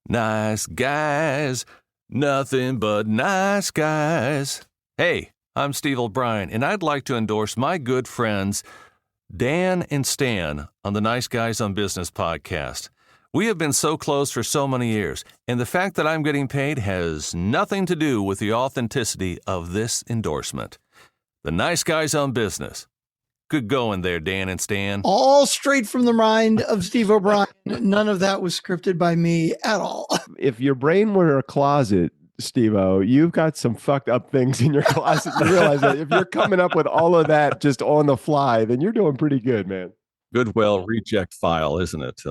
Nice guys, nothing but nice guys. Hey, I'm Steve O'Brien, and I'd like to endorse my good friends Dan and Stan on the Nice Guys on Business podcast. We have been so close for so many years, and the fact that I'm getting paid has nothing to do with the authenticity of this endorsement. The Nice Guys on Business. Good going there, Dan and Stan. All straight from the mind of Steve O'Brien. None of that was scripted by me at all. If your brain were a closet, Steve-O, you've got some fucked up things in your closet. You realize that if you're coming up with all of that just on the fly, then you're doing pretty good, man. Goodwill reject file, isn't it?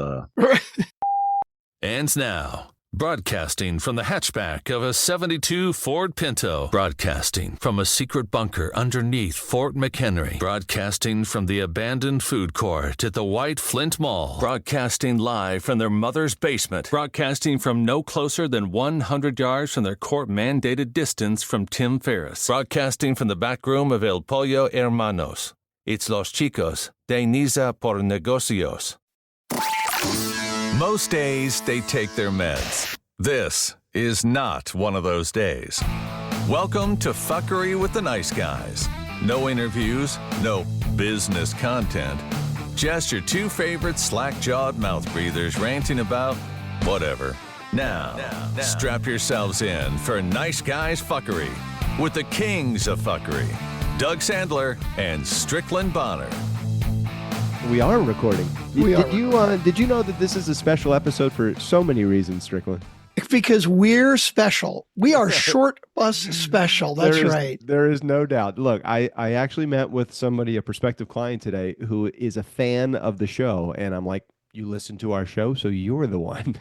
And now, broadcasting from the hatchback of a 72 Ford Pinto, broadcasting from a secret bunker underneath Fort McHenry, broadcasting from the abandoned food court at the White Flint Mall, broadcasting live from their mother's basement, broadcasting from no closer than 100 yards from their court-mandated distance from Tim Ferriss, broadcasting from the back room of El Pollo Hermanos. It's Los Chicos de Niza por Negocios. Most days, they take their meds. This is not one of those days. Welcome to Fuckery with the Nice Guys. No interviews, no business content. Just your two favorite slack-jawed mouth breathers ranting about whatever. Now, strap yourselves in for Nice Guys Fuckery with the kings of fuckery, Doug Sandler and Strickland Bonner. We are recording. Did you know that this is a special episode for so many reasons, Strickland? Because we're special. We are short bus special. That's right. There is no doubt. Look, I actually met with somebody, a prospective client today, who is a fan of the show. And I'm like, you listen to our show, so you're the one.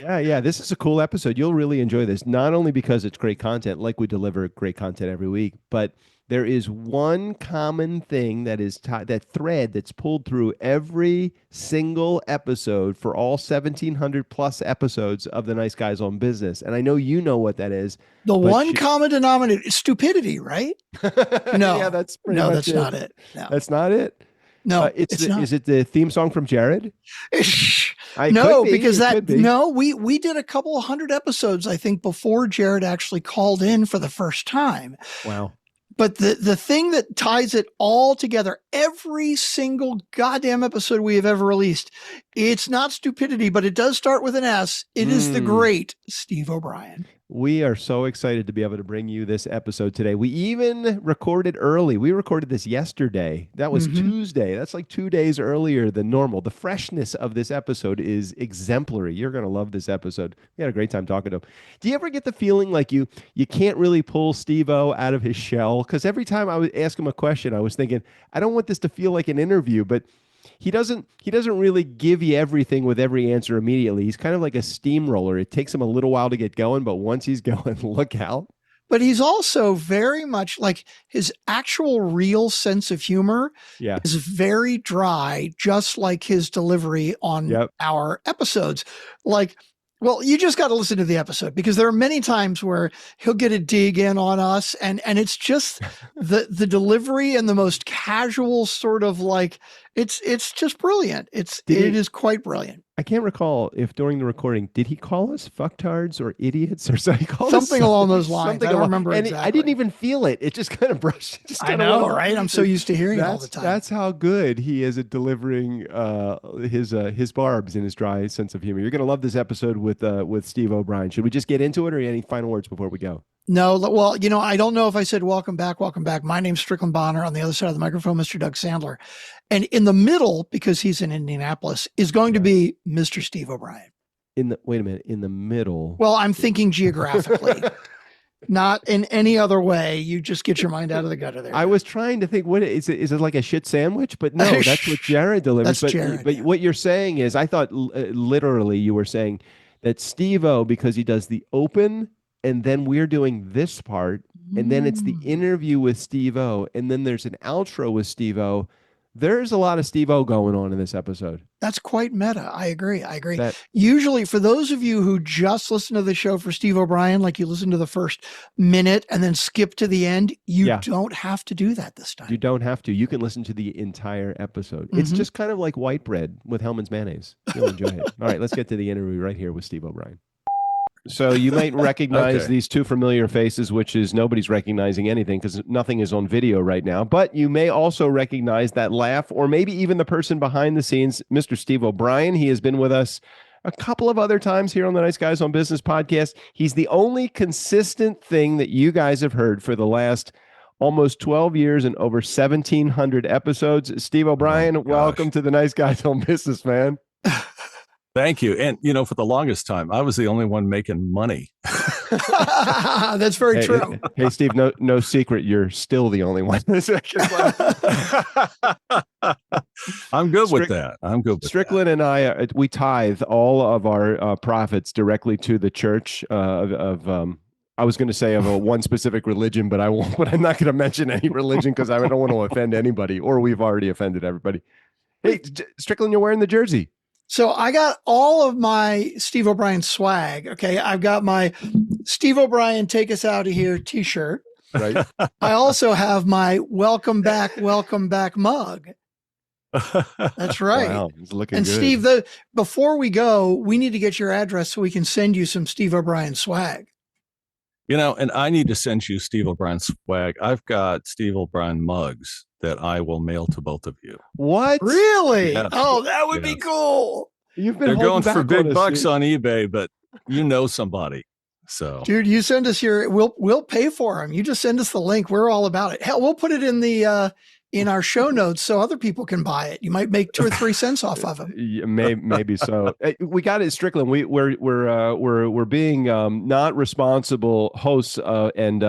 Yeah. This is a cool episode. You'll really enjoy this. Not only because it's great content, like we deliver great content every week, but there is one common thing that is that thread that's pulled through every single episode for all 1,700 plus episodes of the Nice Guys on Business. And I know you know what that is. The one common denominator is stupidity, right? No. Yeah, that's not it. No. That's not it? No, it's not. Is it the theme song from Jared? No, because we did a couple of hundred episodes, I think, before Jared actually called in for the first time. Wow. But the thing that ties it all together, every single goddamn episode we have ever released, it's not stupidity, but it does start with an S. It is the great Steve O'Brien. We are so excited to be able to bring you this episode today. We even recorded early. We recorded this yesterday. That was Tuesday. That's like 2 days earlier than normal. The freshness of this episode is exemplary. You're going to love this episode. We had a great time talking to him. Do you ever get the feeling like you can't really pull Steve-O out of his shell? Because every time I would ask him a question, I was thinking, I don't want this to feel like an interview, but he doesn't really give you everything with every answer immediately. He's kind of like a steamroller. It takes him a little while to get going, but once he's going, look out. But he's also very much like his actual real sense of humor is very dry, just like his delivery on our episodes. Like, well, you just got to listen to the episode because there are many times where he'll get a dig in on us and it's just the delivery and the most casual sort of like, it's just brilliant. It is quite brilliant. I can't recall if during the recording, did he call us fucktards or idiots or something? Something along those lines. I don't remember exactly. I didn't even feel it. It just kind of brushed. I know, right? I'm so used to hearing it all the time. That's how good he is at delivering his barbs in his dry sense of humor. You're going to love this episode with Steve O'Brien. Should we just get into it or any final words before we go? No, well, I don't know if I said welcome back. My name's Strickland Bonner. On the other side of the microphone, Mr. Doug Sandler. And in the middle, because he's in Indianapolis, is going to be Mr. Steve O'Brien. Wait a minute, in the middle. Well, I'm thinking geographically, not in any other way. You just get your mind out of the gutter there. I was trying to think, what is it like a shit sandwich? But no, that's what Jared delivers. But what you're saying is, I thought literally you were saying that Steve-O, because he does the open, and then we're doing this part, and then it's the interview with Steve-O, and then there's an outro with Steve-O. There's a lot of Steve-O going on in this episode. That's quite meta. I agree. Usually, for those of you who just listen to the show for Steve O'Brien, like you listen to the first minute and then skip to the end, you don't have to do that this time. You don't have to. You can listen to the entire episode. It's just kind of like white bread with Hellman's mayonnaise. You'll enjoy it. All right, let's get to the interview right here with Steve O'Brien. So you might recognize these two familiar faces, which is nobody's recognizing anything because nothing is on video right now. But you may also recognize that laugh, or maybe even the person behind the scenes, Mr. Steve O'Brien. He has been with us a couple of other times here on the Nice Guys on Business podcast. He's the only consistent thing that you guys have heard for the last almost 12 years and over 1,700 episodes. Steve O'Brien, welcome to the Nice Guys on Business, man. Thank you. And, for the longest time, I was the only one making money. That's very true. Hey, Steve, no secret. You're still the only one. I'm good with that. Strickland and I, we tithe all of our profits directly to the church I was going to say of one specific religion, but I won't. But I'm not going to mention any religion because I don't want to offend anybody, or we've already offended everybody. Hey, Strickland, you're wearing the jersey. So I got all of my Steve O'Brien swag. Okay. I've got my Steve O'Brien Take Us Out of Here t-shirt. Right. I also have my welcome back mug. That's right. Wow, it's looking and good. Steve, before we go, we need to get your address so we can send you some Steve O'Brien swag. And I need to send you Steve O'Brien swag. I've got Steve O'Brien mugs that I will mail to both of you. What? Really? Yes. Oh, that would be cool. They're going for big bucks on eBay, but somebody. So, dude, you send us we'll pay for them. You just send us the link. We're all about it. Hell, we'll put it in the in our show notes so other people can buy it. You might make 2 or 3 cents off of them. Maybe so. We got it, Strickland. We're being not responsible hosts and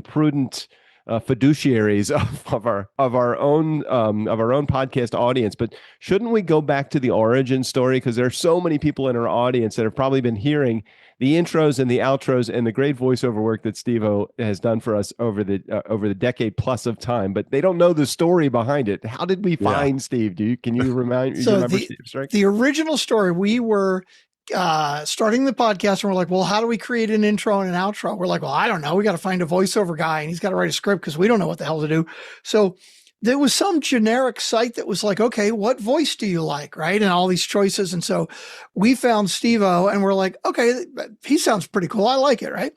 prudent fiduciaries of our own podcast audience. But shouldn't we go back to the origin story? Because there are so many people in our audience that have probably been hearing the intros and the outros and the great voiceover work that Steve-O has done for us over the decade plus of time, but they don't know the story behind it. How did we find Steve? Can you remember Steve? Right? The original story, we were starting the podcast and we're like, well, how do we create an intro and an outro? We're like, well, I don't know. We got to find a voiceover guy and he's got to write a script because we don't know what the hell to do. So there was some generic site that was like, okay, what voice do you like? Right. And all these choices. And so we found Steve-O and we're like, okay, he sounds pretty cool. I like it. Right.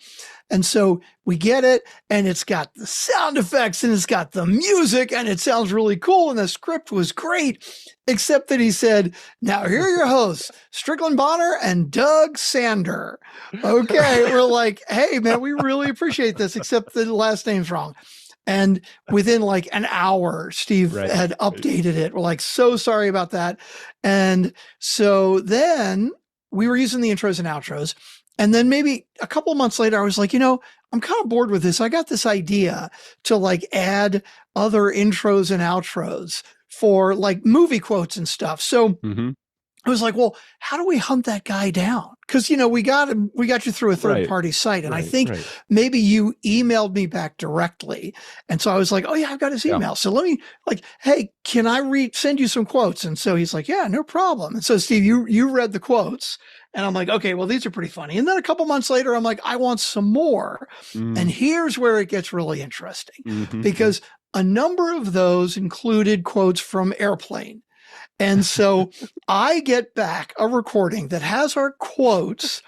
And so we get it and it's got the sound effects and it's got the music and it sounds really cool. And the script was great, except that he said, now here are your hosts, Strickland Bonner and Doug Sander. Okay. We're like, hey man, we really appreciate this, except the last name's wrong. And within like an hour, Steve had updated it. We're like, so sorry about that. And so then we were using the intros and outros. And then maybe a couple of months later, I was like, I'm kind of bored with this. I got this idea to like add other intros and outros for like movie quotes and stuff. So I was like, well, how do we hunt that guy down? Because, we got you through a third party site. And I think maybe you emailed me back directly. And so I was like, oh yeah, I've got his email. Yeah. So let me hey, can I send you some quotes? And so he's like, yeah, no problem. And so Steve, you read the quotes and I'm like, okay, well, these are pretty funny. And then a couple months later, I'm like, I want some more. And here's where it gets really interesting because a number of those included quotes from Airplane. And so I get back a recording that has our quotes,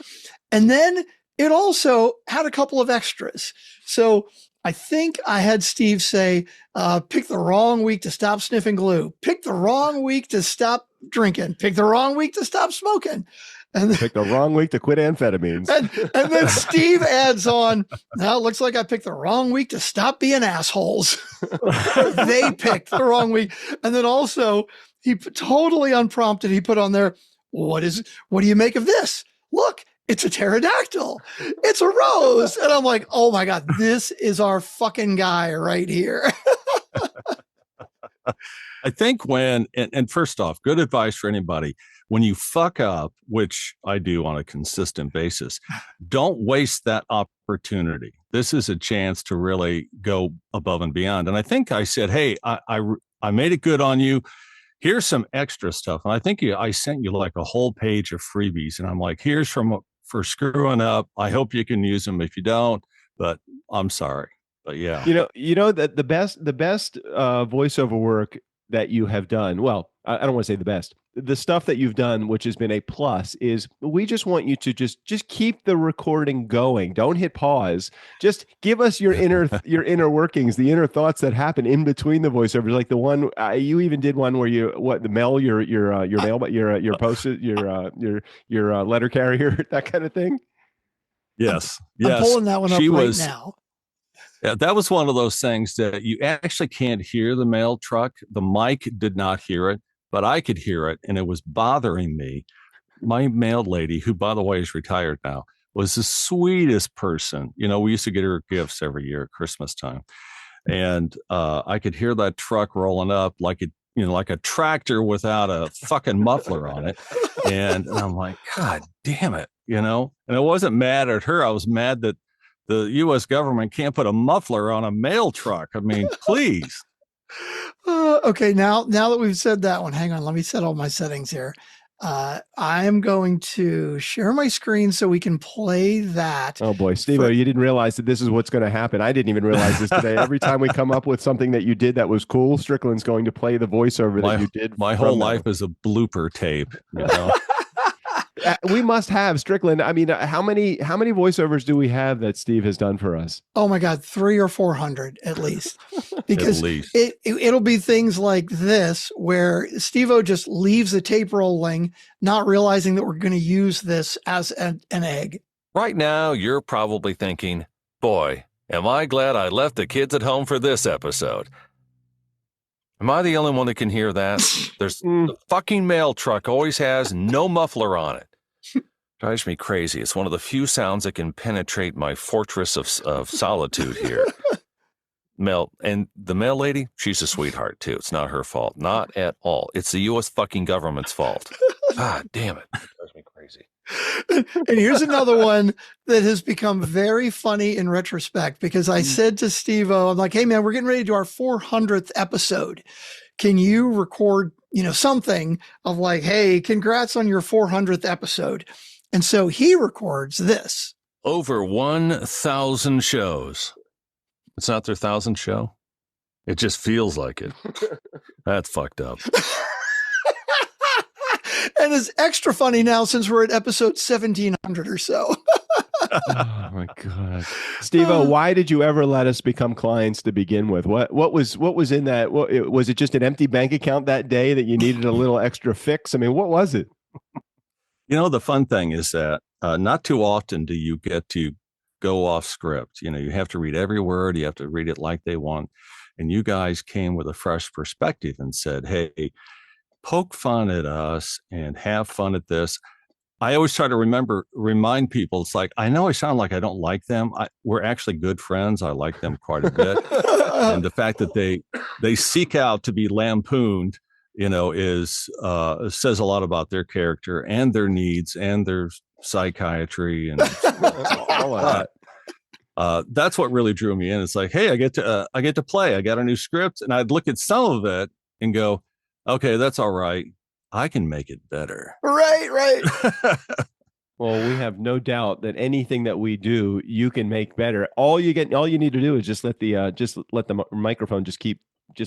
and then it also had a couple of extras. So I think I had Steve say, pick the wrong week to stop sniffing glue, pick the wrong week to stop drinking, pick the wrong week to stop smoking. And pick the wrong week to quit amphetamines. And then Steve adds on, now it looks like I picked the wrong week to stop being assholes. They picked the wrong week. And then also, he totally unprompted, he put on there, what do you make of this? Look, it's a pterodactyl. It's a rose. And I'm like, oh my God, this is our fucking guy right here. I think and first off, good advice for anybody. When you fuck up, which I do on a consistent basis, don't waste that opportunity. This is a chance to really go above and beyond. And I think I said, hey, I made it good on you. Here's some extra stuff. And I think I sent you like a whole page of freebies. And I'm like, here's for screwing up. I hope you can use them. If you don't, but I'm sorry. But yeah. That the best voiceover work that you have done, well, I don't want to say the best. The stuff that you've done, which has been a plus, is we just want you to just keep the recording going. Don't hit pause. Just give us your inner workings, the inner thoughts that happen in between the voiceovers. Like the one you even did one where your letter carrier, that kind of thing. Yes. I'm pulling that one up now. Yeah, that was one of those things that you actually can't hear the mail truck. The mic did not hear it, but I could hear it, and it was bothering me. My mail lady, who, by the way, is retired now, was the sweetest person. We used to get her gifts every year at Christmas time. And I could hear that truck rolling up like a tractor without a fucking muffler on it. And I'm like, God damn it, And I wasn't mad at her. I was mad that the U.S. government can't put a muffler on a mail truck. I mean, please. Okay, now that we've said that one, hang on. Let me set all my settings here. I'm going to share my screen so we can play that. Oh boy, Steve-O, you didn't realize that this is what's going to happen. I didn't even realize this today. Every time we come up with something that you did that was cool, Strickland's going to play the voiceover that you did. My whole life is a blooper tape. We must have, Strickland. I mean, how many voiceovers do we have that Steve has done for us? Oh my God, 300 or 400 at least. Because it'll be things like this where Steve-O just leaves the tape rolling, not realizing that we're going to use this as an egg. Right now, you're probably thinking, boy, am I glad I left the kids at home for this episode. Am I the only one that can hear that? There's the fucking mail truck always has no muffler on it. Drives me crazy. It's one of the few sounds that can penetrate my fortress of solitude here. And the mail lady, she's a sweetheart too. It's not her fault. Not at all. It's the U.S. fucking government's fault. God damn it. It drives me crazy. And here's another one that has become very funny in retrospect, because I said to Steve-O, I'm like, hey man, we're getting ready to do our 400th episode. Can you record, something of like, hey, congrats on your 400th episode. And so he records this. Over 1,000 shows. It's not their 1,000th show. It just feels like it. That's fucked up. And it's extra funny now since we're at episode 1,700 or so. Oh my God, Steve-O, why did you ever let us become clients to begin with? What was in that? Was it just an empty bank account that day that you needed a little extra fix? I mean, what was it? The fun thing is that not too often do you get to go off script. You have to read every word. You have to read it like they want. And you guys came with a fresh perspective and said, hey, poke fun at us and have fun at this. I always try to remind people, it's like, I know I sound like I don't like them. We're actually good friends. I like them quite a bit. And the fact that they seek out to be lampooned, is says a lot about their character and their needs and their psychiatry and all of that. That's what really drew me in. It's like, hey, I get to play. I got a new script, and I'd look at some of it and go, okay, that's all right. I can make it better. Right. Well, we have no doubt that anything that we do, you can make better. All you need to do is just let the microphone just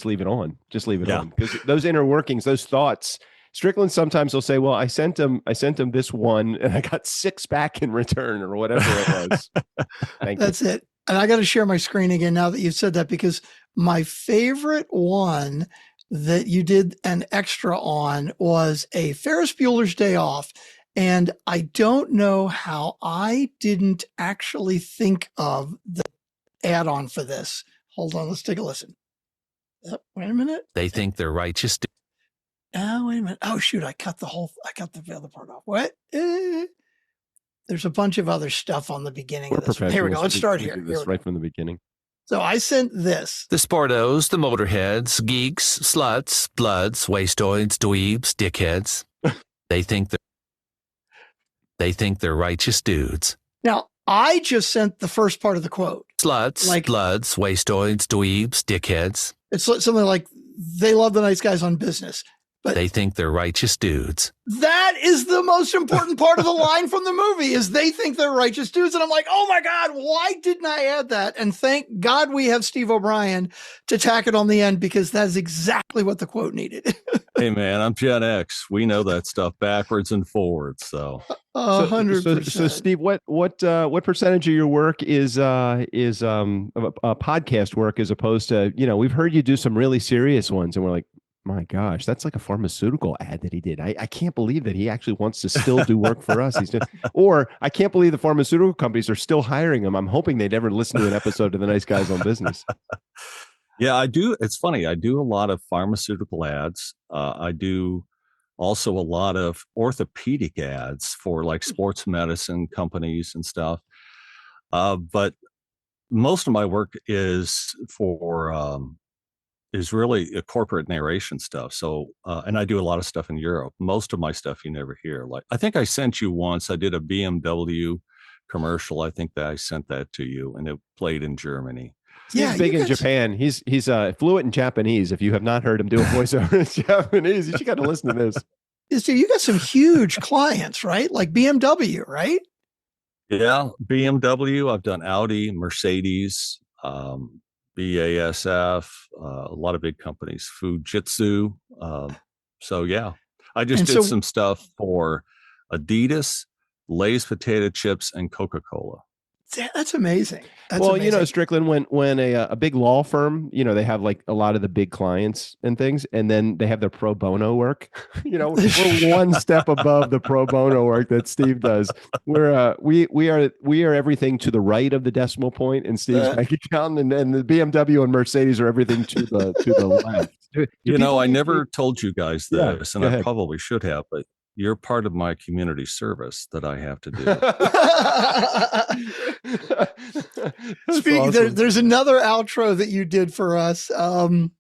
leave it on. Just leave it on. Because those inner workings, those thoughts, Strickland sometimes will say, well, I sent him this one and I got 6 back in return or whatever it was. That's it. And I got to share my screen again now that you've said that, because my favorite one that you did an extra on was a Ferris Bueller's Day Off. And I don't know how I didn't actually think of the add-on for this. Hold on, let's take a listen. Wait a minute. They think they're righteous. Oh, wait a minute. Oh, shoot. I cut the other part off. What? There's a bunch of other stuff on the beginning of this. Here we go. Let's start here. Right from the beginning. So I sent this. The sportos, the motorheads, geeks, sluts, bloods, wastoids, dweebs, dickheads. They think they're righteous dudes. Now, I just sent the first part of the quote. Sluts, bloods, wastoids, dweebs, dickheads. It's something like they love the nice guys on business. But they think they're righteous dudes. That is the most important part of the line from the movie is they think they're righteous dudes. And I'm like, oh my God, why didn't I add that? And thank God we have Steve O'Brien to tack it on the end because that is exactly what the quote needed. Hey man, I'm Gen X. We know that stuff backwards and forwards. So 100%. So Steve, what percentage of your work is podcast work as opposed to, we've heard you do some really serious ones and we're like, my gosh, that's like a pharmaceutical ad that he did. I can't believe that he actually wants to still do work for us. Or I can't believe the pharmaceutical companies are still hiring him. I'm hoping they never listen to an episode of The Nice Guys on Business. Yeah, I do. It's funny. I do a lot of pharmaceutical ads. I do also a lot of orthopedic ads for like sports medicine companies and stuff. But most of my work is really a corporate narration stuff. So, and I do a lot of stuff in Europe. Most of my stuff you never hear. Like, I think I sent you once. I did a BMW commercial. I think that I sent that to you, and it played in Germany. He's big in Japan. He's fluent in Japanese. If you have not heard him do a voiceover in Japanese, you got to listen to this. So you got some huge clients, right? Like BMW, right? Yeah, BMW. I've done Audi, Mercedes, BASF, a lot of big companies, Fujitsu. So yeah, I just did some stuff for Adidas, Lay's potato chips, and Coca-Cola. That's amazing. Amazing. Strickland, when a big law firm, they have like a lot of the big clients and things, and then they have their pro bono work. We're one step above the pro bono work that Steve does. We are everything to the right of the decimal point in Steve's bank account, and the BMW and Mercedes are everything to the left. I never told you guys this, and I probably should have, but you're part of my community service that I have to do. Awesome. There's another outro that you did for us. God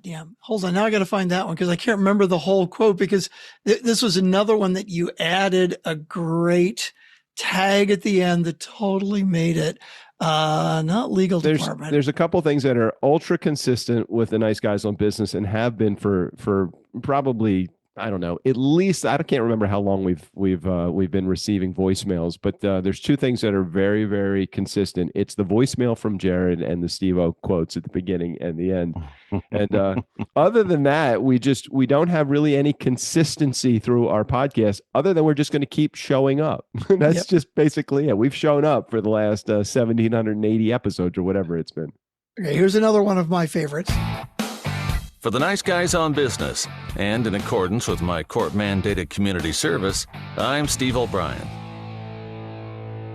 damn. Hold on. Now I got to find that one because I can't remember the whole quote because this was another one that you added a great tag at the end that totally made it. Not legal department. There's a couple things that are ultra consistent with the Nice Guys on Business and have been for probably, I don't know, at least I can't remember how long we've been receiving voicemails, but there's two things that are very, very consistent. It's the voicemail from Jared and the Steve-O quotes at the beginning and the end. And other than that, we don't have really any consistency through our podcast other than we're just going to keep showing up. That's just basically it. We've shown up for the last 1,780 episodes or whatever it's been. Okay, here's another one of my favorites. For the Nice Guys on Business, and in accordance with my court-mandated community service, I'm Steve O'Brien.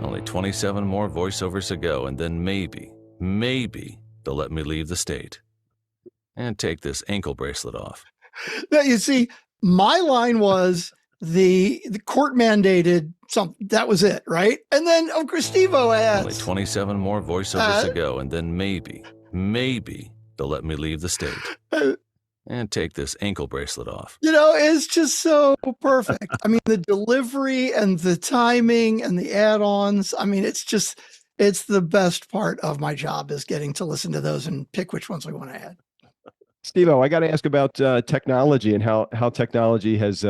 Only 27 more voiceovers to go, and then maybe they'll let me leave the state. And take this ankle bracelet off. Now, you see, my line was the court-mandated something. That was it, right? And then, of course, Steve-O adds. Only 27 more voiceovers to go, and then maybe they'll let me leave the state. And take this ankle bracelet off. It's just so perfect. I mean, the delivery and the timing and the add-ons. I mean, it's the best part of my job is getting to listen to those and pick which ones we want to add. Steve-O, I got to ask about technology and how technology has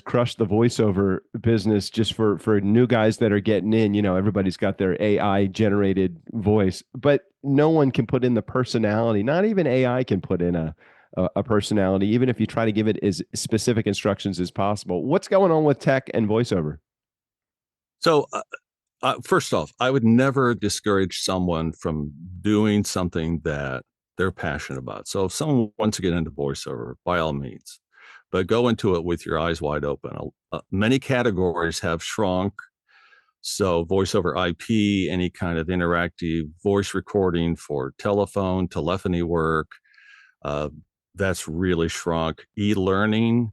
crushed the voiceover business just for new guys that are getting in. Everybody's got their AI generated voice, but no one can put in the personality. Not even AI can put in a personality, even if you try to give it as specific instructions as possible. What's going on with tech and voiceover? So first off, I would never discourage someone from doing something that they're passionate about. So if someone wants to get into voiceover, by all means, but go into it with your eyes wide open. Many categories have shrunk. So voiceover IP, any kind of interactive voice recording for telephony work, that's really shrunk. E-learning.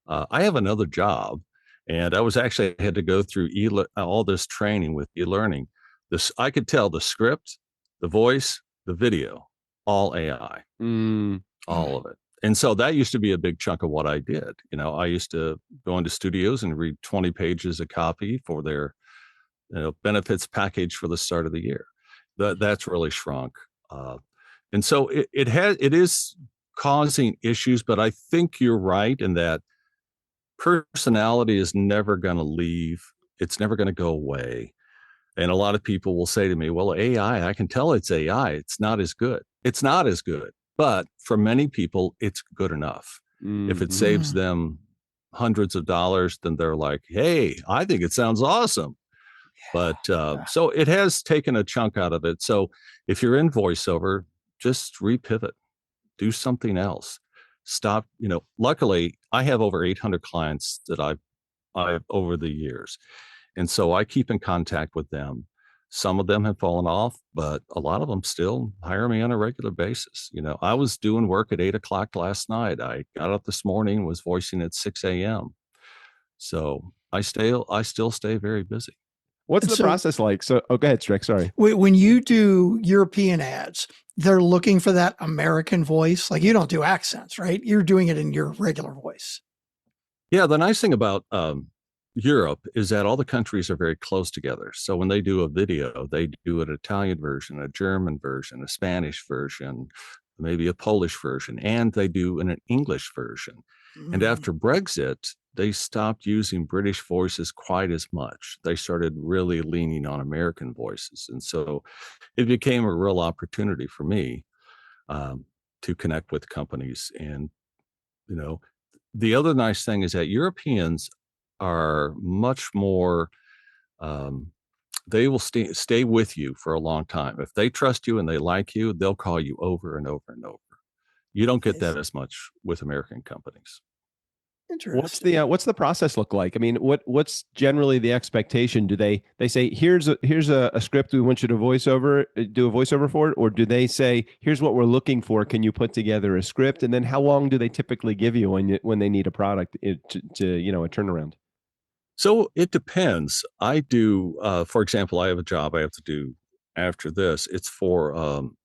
I have another job, and I had to go through all this training with e-learning. I could tell the script, the voice, the video, all AI, all of it. And so that used to be a big chunk of what I did. I used to go into studios and read 20 pages of copy for their benefits package for the start of the year. That's really shrunk. And so it is causing issues, but I think you're right in that personality is never going to leave. It's never going to go away. And a lot of people will say to me, well, AI, I can tell it's AI. It's not as good. It's not as good. But for many people, it's good enough. Mm-hmm. If it saves them hundreds of dollars, then they're like, hey, I think it sounds awesome. But so it has taken a chunk out of it. So if you're in voiceover, just repivot, do something else. Stop. Luckily, I have over 800 clients that I've over the years. And so I keep in contact with them. Some of them have fallen off, but a lot of them still hire me on a regular basis. I was doing work at 8:00 last night. I got up this morning, was voicing at 6 a.m. So I still stay very busy. What's the process like? So, go ahead, Strick. Sorry. When you do European ads, they're looking for that American voice. Like, you don't do accents, right? You're doing it in your regular voice. Yeah. The nice thing about Europe is that all the countries are very close together. So when they do a video, they do an Italian version, a German version, a Spanish version, maybe a Polish version, and they do an English version. Mm. And after Brexit, they stopped using British voices quite as much. They started really leaning on American voices. And so it became a real opportunity for me to connect with companies. And, the other nice thing is that Europeans are much more, they will stay with you for a long time. If they trust you and they like you, they'll call you over and over and over. You don't get that as much with American companies. Interesting. What's the process look like? I mean, what's generally the expectation? Do they say, here's a script we want you to do a voiceover for it? Or do they say, here's what we're looking for, can you put together a script? And then how long do they typically give you when they need a product to a turnaround? So it depends. I do, for example, I have a job I have to do after this. It's for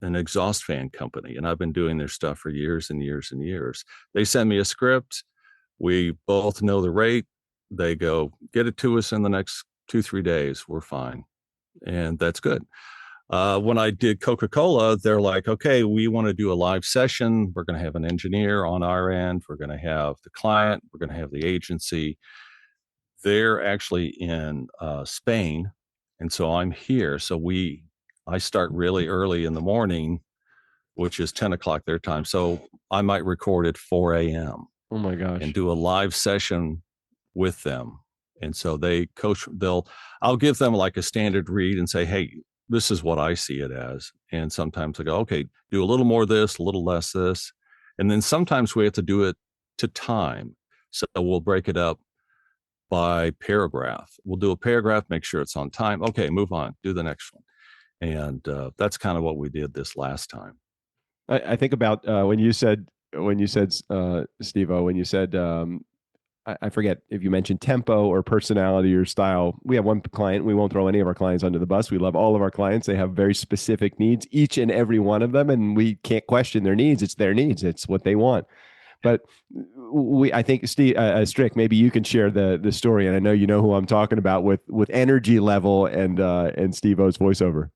an exhaust fan company, and I've been doing their stuff for years and years and years. They send me a script. We both know the rate. They go, get it to us in the next 2-3 days. We're fine. And that's good. When I did Coca-Cola, they're like, okay, we want to do a live session. We're going to have an engineer on our end. We're going to have the client. We're going to have the agency. They're actually in Spain. And so I'm here. So I start really early in the morning, which is 10 o'clock their time. So I might record at 4 a.m. Oh my gosh. And do a live session with them. And so I'll give them like a standard read and say, hey, this is what I see it as. And sometimes I go, okay, do a little more of this, a little less this. And then sometimes we have to do it to time. So we'll break it up by paragraph. We'll do a paragraph, make sure it's on time. Okay, move on, do the next one. And that's kind of what we did this last time. I think about when you said, Steve-O, when you said, I forget if you mentioned tempo or personality or style. We have one client. We won't throw any of our clients under the bus. We love all of our clients. They have very specific needs, each and every one of them, and we can't question their needs. It's their needs. It's what they want. But I think Steve Strick, maybe you can share the story, and I know you know who I'm talking about with energy level and Steve-O's voiceover.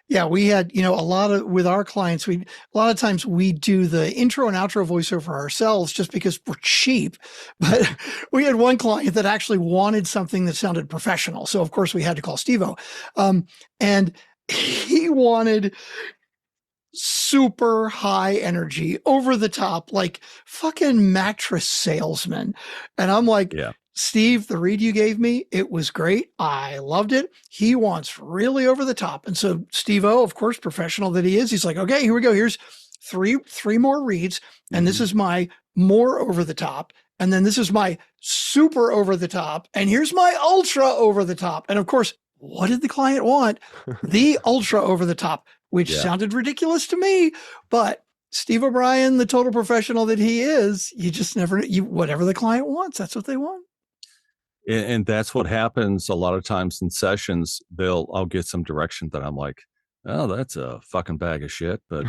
Yeah, we had, with our clients, a lot of times we do the intro and outro voiceover ourselves just because we're cheap. But we had one client that actually wanted something that sounded professional. So of course we had to call Steve-O. And he wanted super high energy, over the top, like fucking mattress salesman. And I'm like, yeah. Steve, the read you gave me, it was great. I loved it. He wants really over the top. And so Steve-O, of course, professional that he is, he's like, okay, here we go. Here's three more reads. And this is my more over the top. And then this is my super over the top. And here's my ultra over the top. And of course, what did the client want? The ultra over the top, which sounded ridiculous to me, but Steve O'Brien, the total professional that he is, you just never, whatever the client wants, that's what they want. And that's what happens a lot of times in sessions. I'll get some direction that I'm like, oh, that's a fucking bag of shit. But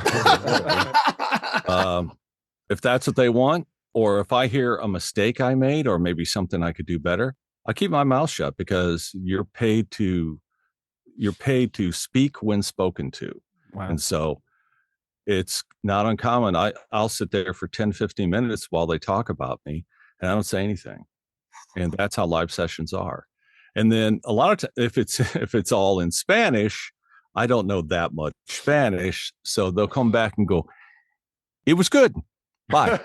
if that's what they want, or if I hear a mistake I made, or maybe something I could do better, I keep my mouth shut, because you're paid to speak when spoken to. Wow. And so it's not uncommon. I'll sit there for 10, 15 minutes while they talk about me and I don't say anything. And that's how live sessions are. And then a lot of times, if it's all in Spanish, I don't know that much Spanish. So they'll come back and go, it was good. Bye.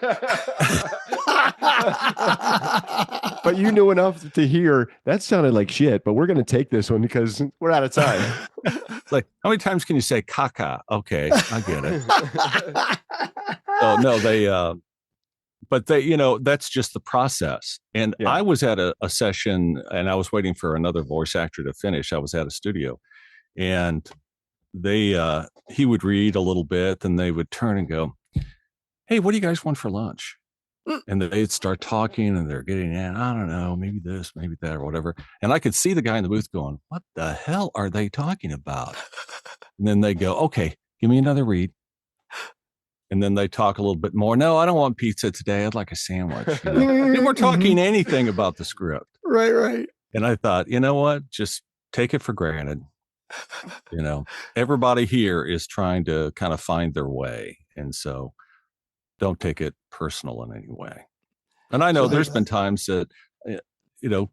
But you knew enough to hear that sounded like shit, but we're going to take this one because we're out of time. It's like, how many times can you say caca? Okay, I get it. So no, but they, that's just the process. And I was at a session and I was waiting for another voice actor to finish. I was at a studio and he would read a little bit and they would turn and go, hey, what do you guys want for lunch? And they'd start talking and they're getting in, I don't know, maybe this, maybe that, or whatever. And I could see the guy in the booth going, what the hell are they talking about? And then they go, okay, give me another read. And then they talk a little bit more. No, I don't want pizza today. I'd like a sandwich. They weren't talking anything about the script. Right. And I thought, you know what? Just take it for granted. Everybody here is trying to kind of find their way. And so don't take it personal in any way. And I know there's been times that,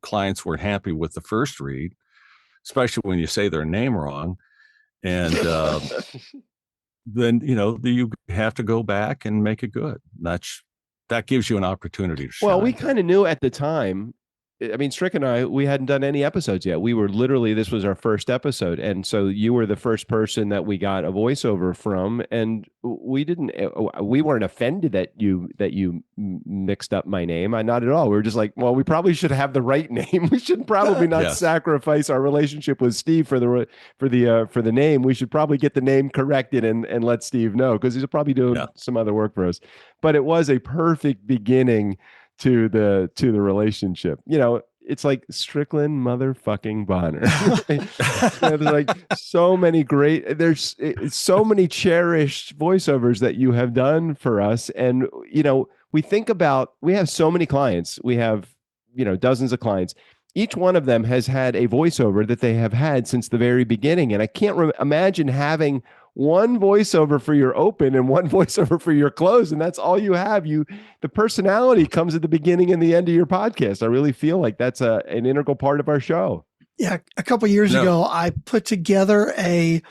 clients weren't happy with the first read, especially when you say their name wrong. And then, you have to go back and make it good. That gives you an opportunity to shine. Well, we kind of knew at the time. I mean, Strick and I, we hadn't done any episodes yet. We were literally, this was our first episode. And so you were the first person that we got a voiceover from. And we weren't offended that you mixed up my name. Not at all. We were just like, well, we probably should have the right name. We should probably not sacrifice our relationship with Steve for the name. We should probably get the name corrected and let Steve know, because he's probably doing some other work for us. But it was a perfect beginning to the relationship. It's like Strickland motherfucking Bonner. There's like so many there's so many cherished voiceovers that you have done for us. And, we have so many clients. We have, dozens of clients. Each one of them has had a voiceover that they have had since the very beginning. And I can't imagine having one voiceover for your open and one voiceover for your close, and that's all you have. The personality comes at the beginning and the end of your podcast. I really feel like that's an integral part of our show. Yeah, a couple of years ago, I put together I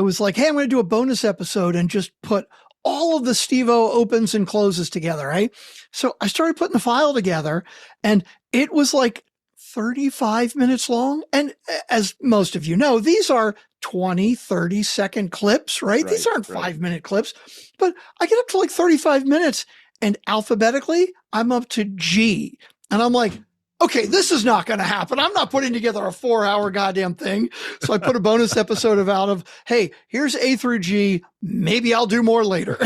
was like, hey, I'm going to do a bonus episode and just put all of the Steve-O opens and closes together, right? So I started putting the file together, and it was like 35 minutes long. And as most of you know, these are 20, 30-second clips, right? These aren't 5-minute clips, but I get up to like 35 minutes and alphabetically I'm up to G. And I'm like, okay, this is not going to happen. I'm not putting together a 4-hour goddamn thing. So I put a bonus episode of, hey, here's A through G. Maybe I'll do more later.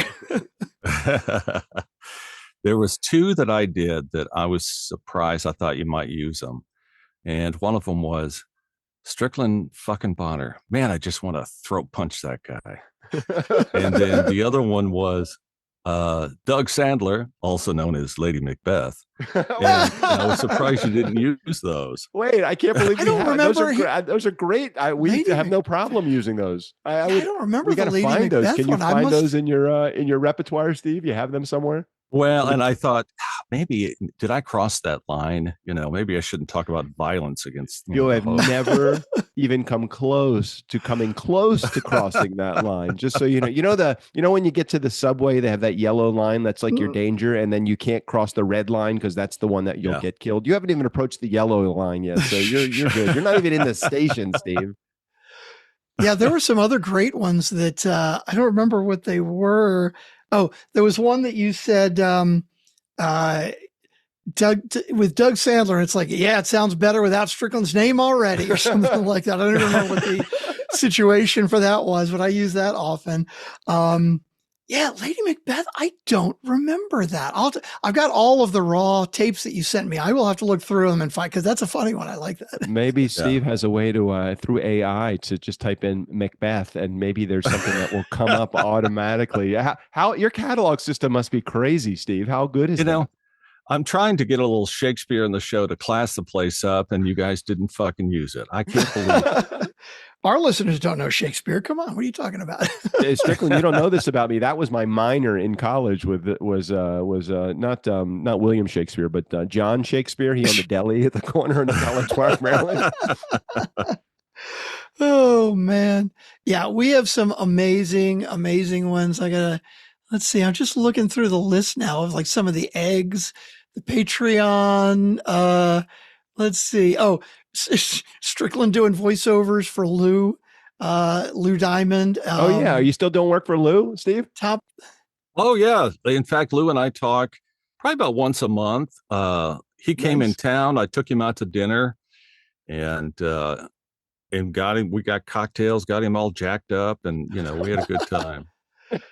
There was 2 that I did that I was surprised. I thought you might use them. And one of them was Strickland fucking Bonner. Man, I just want to throat punch that guy. And then the other one was Doug Sandler, also known as Lady Macbeth. And I was surprised you didn't use those. Wait, I can't believe I don't remember. Those are great. We have no problem using those. I don't remember. We got to find those. Can you find those in your repertoire, Steve? You have them somewhere? Well, and I thought, maybe, did I cross that line? Maybe I shouldn't talk about violence against. You have never even come close to crossing that line. Just so you know, when you get to the subway, they have that yellow line that's like your danger, and then you can't cross the red line because that's the one that you'll get killed. You haven't even approached the yellow line yet, so you're good. You're not even in the station, Steve. Yeah, there were some other great ones that I don't remember what they were. Oh, there was one that you said, Doug, with Doug Sandler. It's like, yeah, it sounds better without Strickland's name already, or something like that. I don't even remember what the situation for that was, but I use that often. Yeah, Lady Macbeth. I don't remember that. I've got all of the raw tapes that you sent me. I will have to look through them and find, because that's a funny one. I like that. Maybe Steve has a way to through AI to just type in Macbeth, and maybe there's something that will come up automatically. How your catalog system must be crazy, Steve. How good is that? I'm trying to get a little Shakespeare in the show to class the place up, and you guys didn't fucking use it. I can't believe it. Our listeners don't know Shakespeare. Come on, what are you talking about? Strickland, you don't know this about me. That was my minor in college. Was not William Shakespeare, but John Shakespeare. He owned a deli at the corner in College Park, Maryland. Oh man, yeah, we have some amazing ones. Let's see. I'm just looking through the list now of like some of the eggs, the Patreon. Let's see. Oh, Strickland doing voiceovers for Lou Diamond. Oh yeah, are you still doing work for Lou, Steve? Top. Oh yeah. In fact, Lou and I talk probably about once a month. He came in town. I took him out to dinner, and got him. We got cocktails, got him all jacked up, and we had a good time.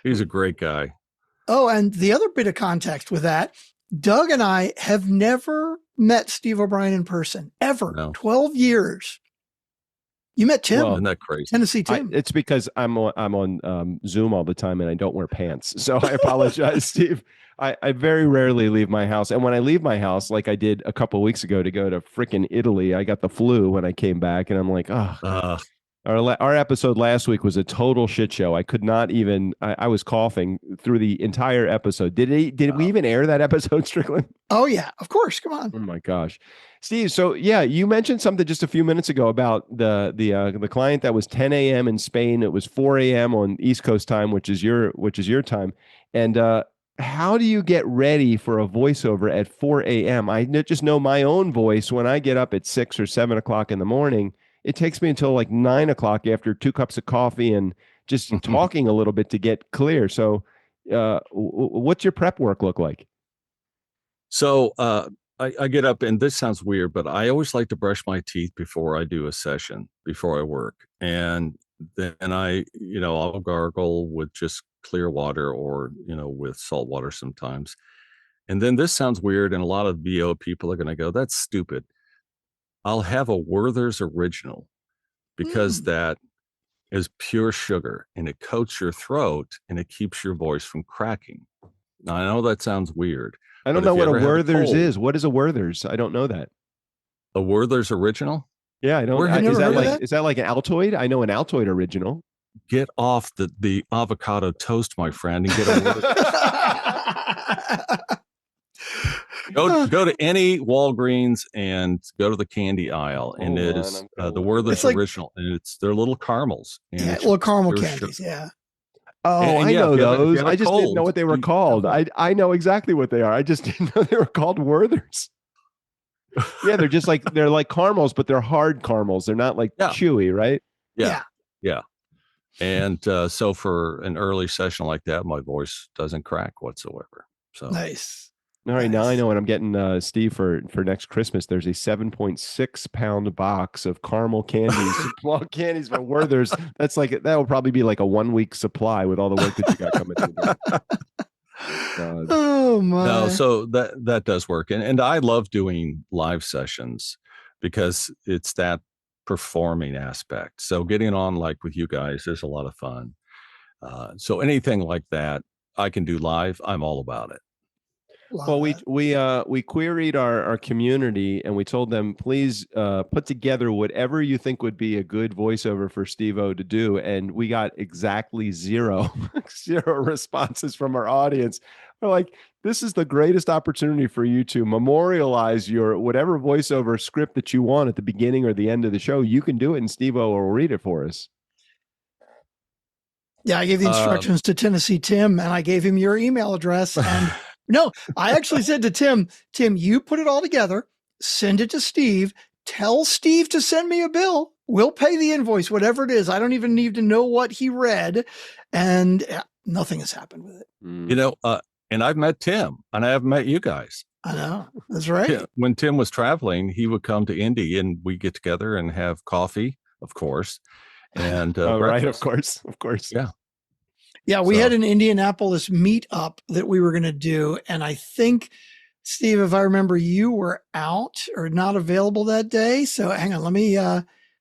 He's a great guy. Oh, and the other bit of context with that, Doug and I have never met Steve O'Brien in person ever. No. 12 years. You met Tim. Well, isn't that crazy? Tennessee Tim. It's because I'm on Zoom all the time and I don't wear pants. So I apologize, Steve. I very rarely leave my house. And when I leave my house, like I did a couple of weeks ago to go to freaking Italy, I got the flu when I came back and I'm like, Our episode last week was a total shit show. I could not even. I was coughing through the entire episode. Did we even air that episode, Strickland? Oh yeah, of course. Come on. Oh my gosh, Steve. So yeah, you mentioned something just a few minutes ago about the client that was 10 a.m. in Spain. It was 4 a.m. on East Coast time, which is your time. And how do you get ready for a voiceover at 4 a.m.? I just know my own voice when I get up at 6 or 7 o'clock in the morning. It takes me until like 9 o'clock after 2 cups of coffee and just talking a little bit to get clear. So what's your prep work look like? So I get up, and this sounds weird, but I always like to brush my teeth before I do a session, before I work. And then I'll gargle with just clear water or, with salt water sometimes. And then this sounds weird, and a lot of VO people are going to go, that's stupid. I'll have a Werther's Original because that is pure sugar and it coats your throat and it keeps your voice from cracking. Now, I know that sounds weird. I don't know what a Werther's is. What is a Werther's? I don't know that. A Werther's Original? Yeah, I don't. Is that like an Altoid? I know an Altoid Original. Get off the avocado toast, my friend, and get a Werther's. Go to any Walgreens and go to the candy aisle, and it is the Werther's Original, and they're little caramels. And little caramel candies, yeah. Oh, I know those. I just didn't know what they were called. I know exactly what they are. I just didn't know they were called Werther's. Yeah, they're like caramels, but they're hard caramels. They're not like chewy, right? Yeah. And so for an early session like that, my voice doesn't crack whatsoever. So nice. All right, now I know what I'm getting, Steve, for next Christmas. There's a 7.6 pound box of caramel candies, small candies from Werther's. That will probably be like a 1 week supply with all the work that you got coming in. Oh my! No, so that does work, and I love doing live sessions because it's that performing aspect. So getting on like with you guys is a lot of fun. So anything like that I can do live, I'm all about it. Well, we queried our community and we told them, please put together whatever you think would be a good voiceover for Steve-O to do. And we got exactly zero responses from our audience. We're like, this is the greatest opportunity for you to memorialize your whatever voiceover script that you want at the beginning or the end of the show. You can do it and Steve-O will read it for us. Yeah, I gave the instructions to Tennessee Tim and I gave him your email address. And no, I actually said to Tim, you put it all together, send it to Steve, tell Steve to send me a bill. We'll pay the invoice, whatever it is. I don't even need to know what he read. And nothing has happened with it. And I've met Tim and I have met you guys. I know. That's right. Yeah, when Tim was traveling, he would come to Indy and we get together and have coffee, of course. And right, of course. Yeah. Yeah, we had an Indianapolis meetup that we were going to do. And I think, Steve, if I remember, you were out or not available that day. So hang on, let me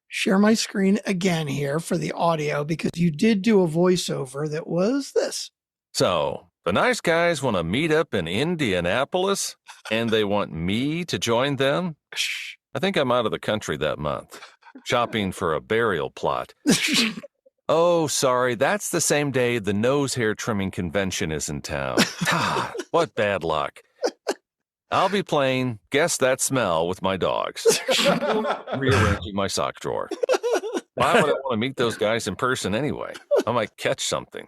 share my screen again here for the audio because you did do a voiceover that was this. So The nice guys want to meet up in Indianapolis, and they want me to join them? I think I'm out of the country that month, shopping for a burial plot. Oh, sorry, that's the same day the nose hair trimming convention is in town. What bad luck. I'll be playing Guess That Smell with my dogs, rearranging my sock drawer. Why would I want to meet those guys in person anyway? I might catch something.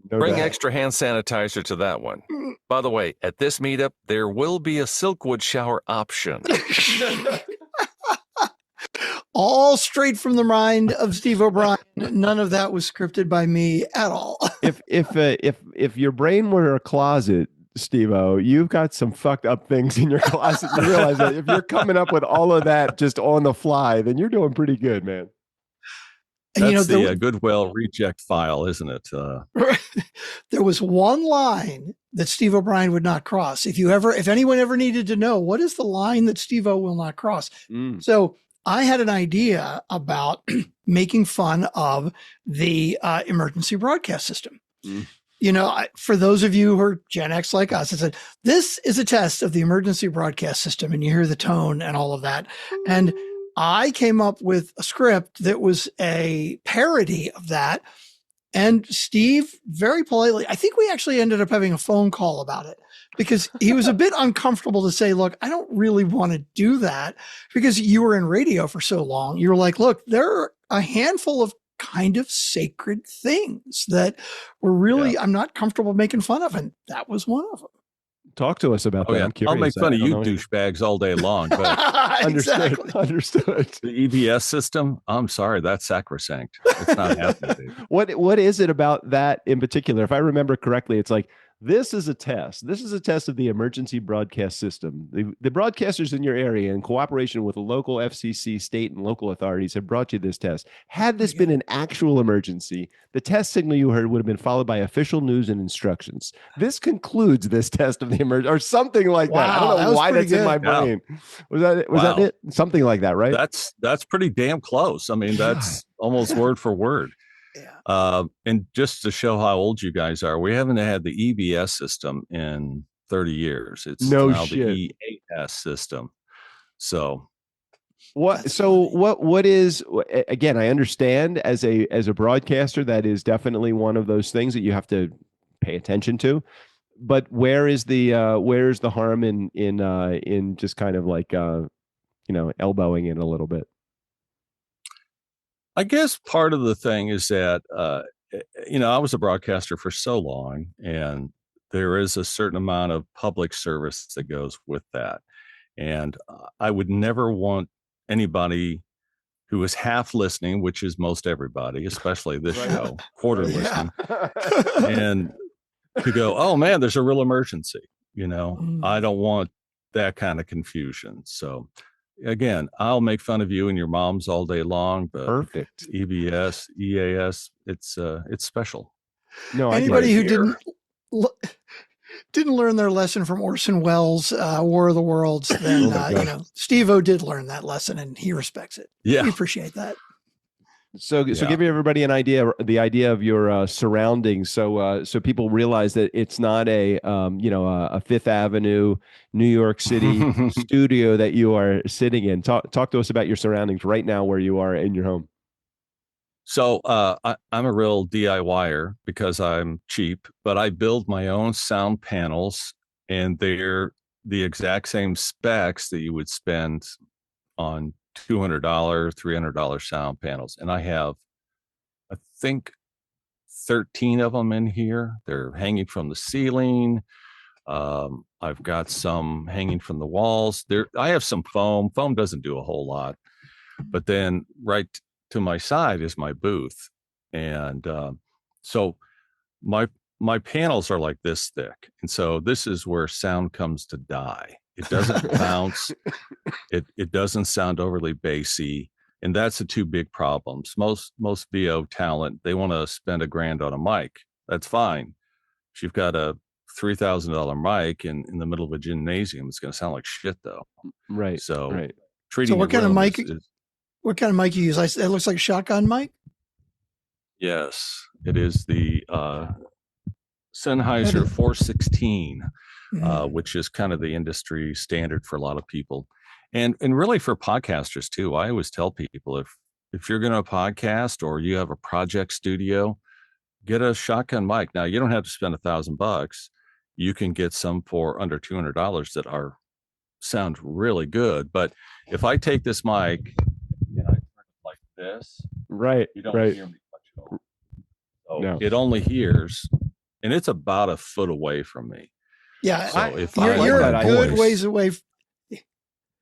Bring extra hand sanitizer to that one. By the way, at this meetup, there will be a Silkwood shower option. All straight from the mind of Steve O'Brien. None of that was scripted by me at all. If your brain were a closet, Steve-O, you've got some fucked up things in your closet. You realize that if you're coming up with all of that just on the fly, then you're doing pretty good, man. That's the Goodwill reject file, isn't it? There was one line that Steve O'Brien would not cross. If anyone ever needed to know, what is the line that Steve-O will not cross? So I had an idea about making fun of the emergency broadcast system. For those of you who are Gen X like us, I said, this is a test of the emergency broadcast system, and you hear the tone and all of that. And I came up with a script that was a parody of that. And Steve, very politely, I think we actually ended up having a phone call about it because he was a bit uncomfortable to say, look, I don't really want to do that because you were in radio for so long. You were like, look, there are a handful of kind of sacred things that were really, I'm not comfortable making fun of. And that was one of them. Talk to us about that. Yeah. I'm curious. I'll make fun of you douchebags all day long. But Understood. The EBS system, I'm sorry, that's sacrosanct. It's not happening. What is it about that in particular? If I remember correctly, it's like, this is a test. This is a test of the emergency broadcast system. The broadcasters in your area, in cooperation with the local FCC, state and local authorities, have brought you this test. Had this been an actual emergency, the test signal you heard would have been followed by official news and instructions. This concludes this test of the emergency, or something like that. I don't know why that's in my brain. Was that it? Something like that, right? That's pretty damn close. I mean, that's almost word for word. And just to show how old you guys are, we haven't had the EBS system in 30 years. It's now the EAS system. So what is, again, I understand as a broadcaster, that is definitely one of those things that you have to pay attention to. But where's the harm in just kind of like elbowing in a little bit? I guess part of the thing is that, I was a broadcaster for so long, and there is a certain amount of public service that goes with that. And I would never want anybody who is half listening, which is most everybody, especially this show, quarter listening, and to go, oh man, there's a real emergency. I don't want that kind of confusion. So again, I'll make fun of you and your moms all day long, but perfect. EBS, EAS, it's special. No, anybody who didn't learn their lesson from Orson Welles' War of the Worlds, then Steve-O did learn that lesson, and he respects it. Yeah, we appreciate that. So give everybody the idea of your surroundings, so people realize that it's not a Fifth Avenue, New York City studio that you are sitting in. Talk to us about your surroundings right now, where you are in your home. So I'm a real DIYer because I'm cheap, but I build my own sound panels, and they're the exact same specs that you would spend on $200, $300 sound panels. And I have, I think, 13 of them in here. They're hanging from the ceiling. I've got some hanging from the walls. I have some foam. Foam doesn't do a whole lot. But then right to my side is my booth. And so my panels are like this thick. And so this is where sound comes to die. It doesn't bounce. It doesn't sound overly bassy. And that's the two big problems. Most VO talent, they want to spend $1,000 on a mic. That's fine. If you've got a $3,000 mic in the middle of a gymnasium, it's going to sound like shit, though. Right. So, what kind of mic? What kind of mic you use? It looks like a shotgun mic. Yes, it is the Sennheiser 416, which is kind of the industry standard for a lot of people. And really for podcasters too. I always tell people if you're going to podcast or you have a project studio, get a shotgun mic. Now you don't have to spend $1,000. You can get some for under $200 that sound really good. But if I take this mic and I turn it like this, right, you don't right. hear me much at all. So no. It only hears, and it's about a foot away from me. Yeah, so if you're a good ways away.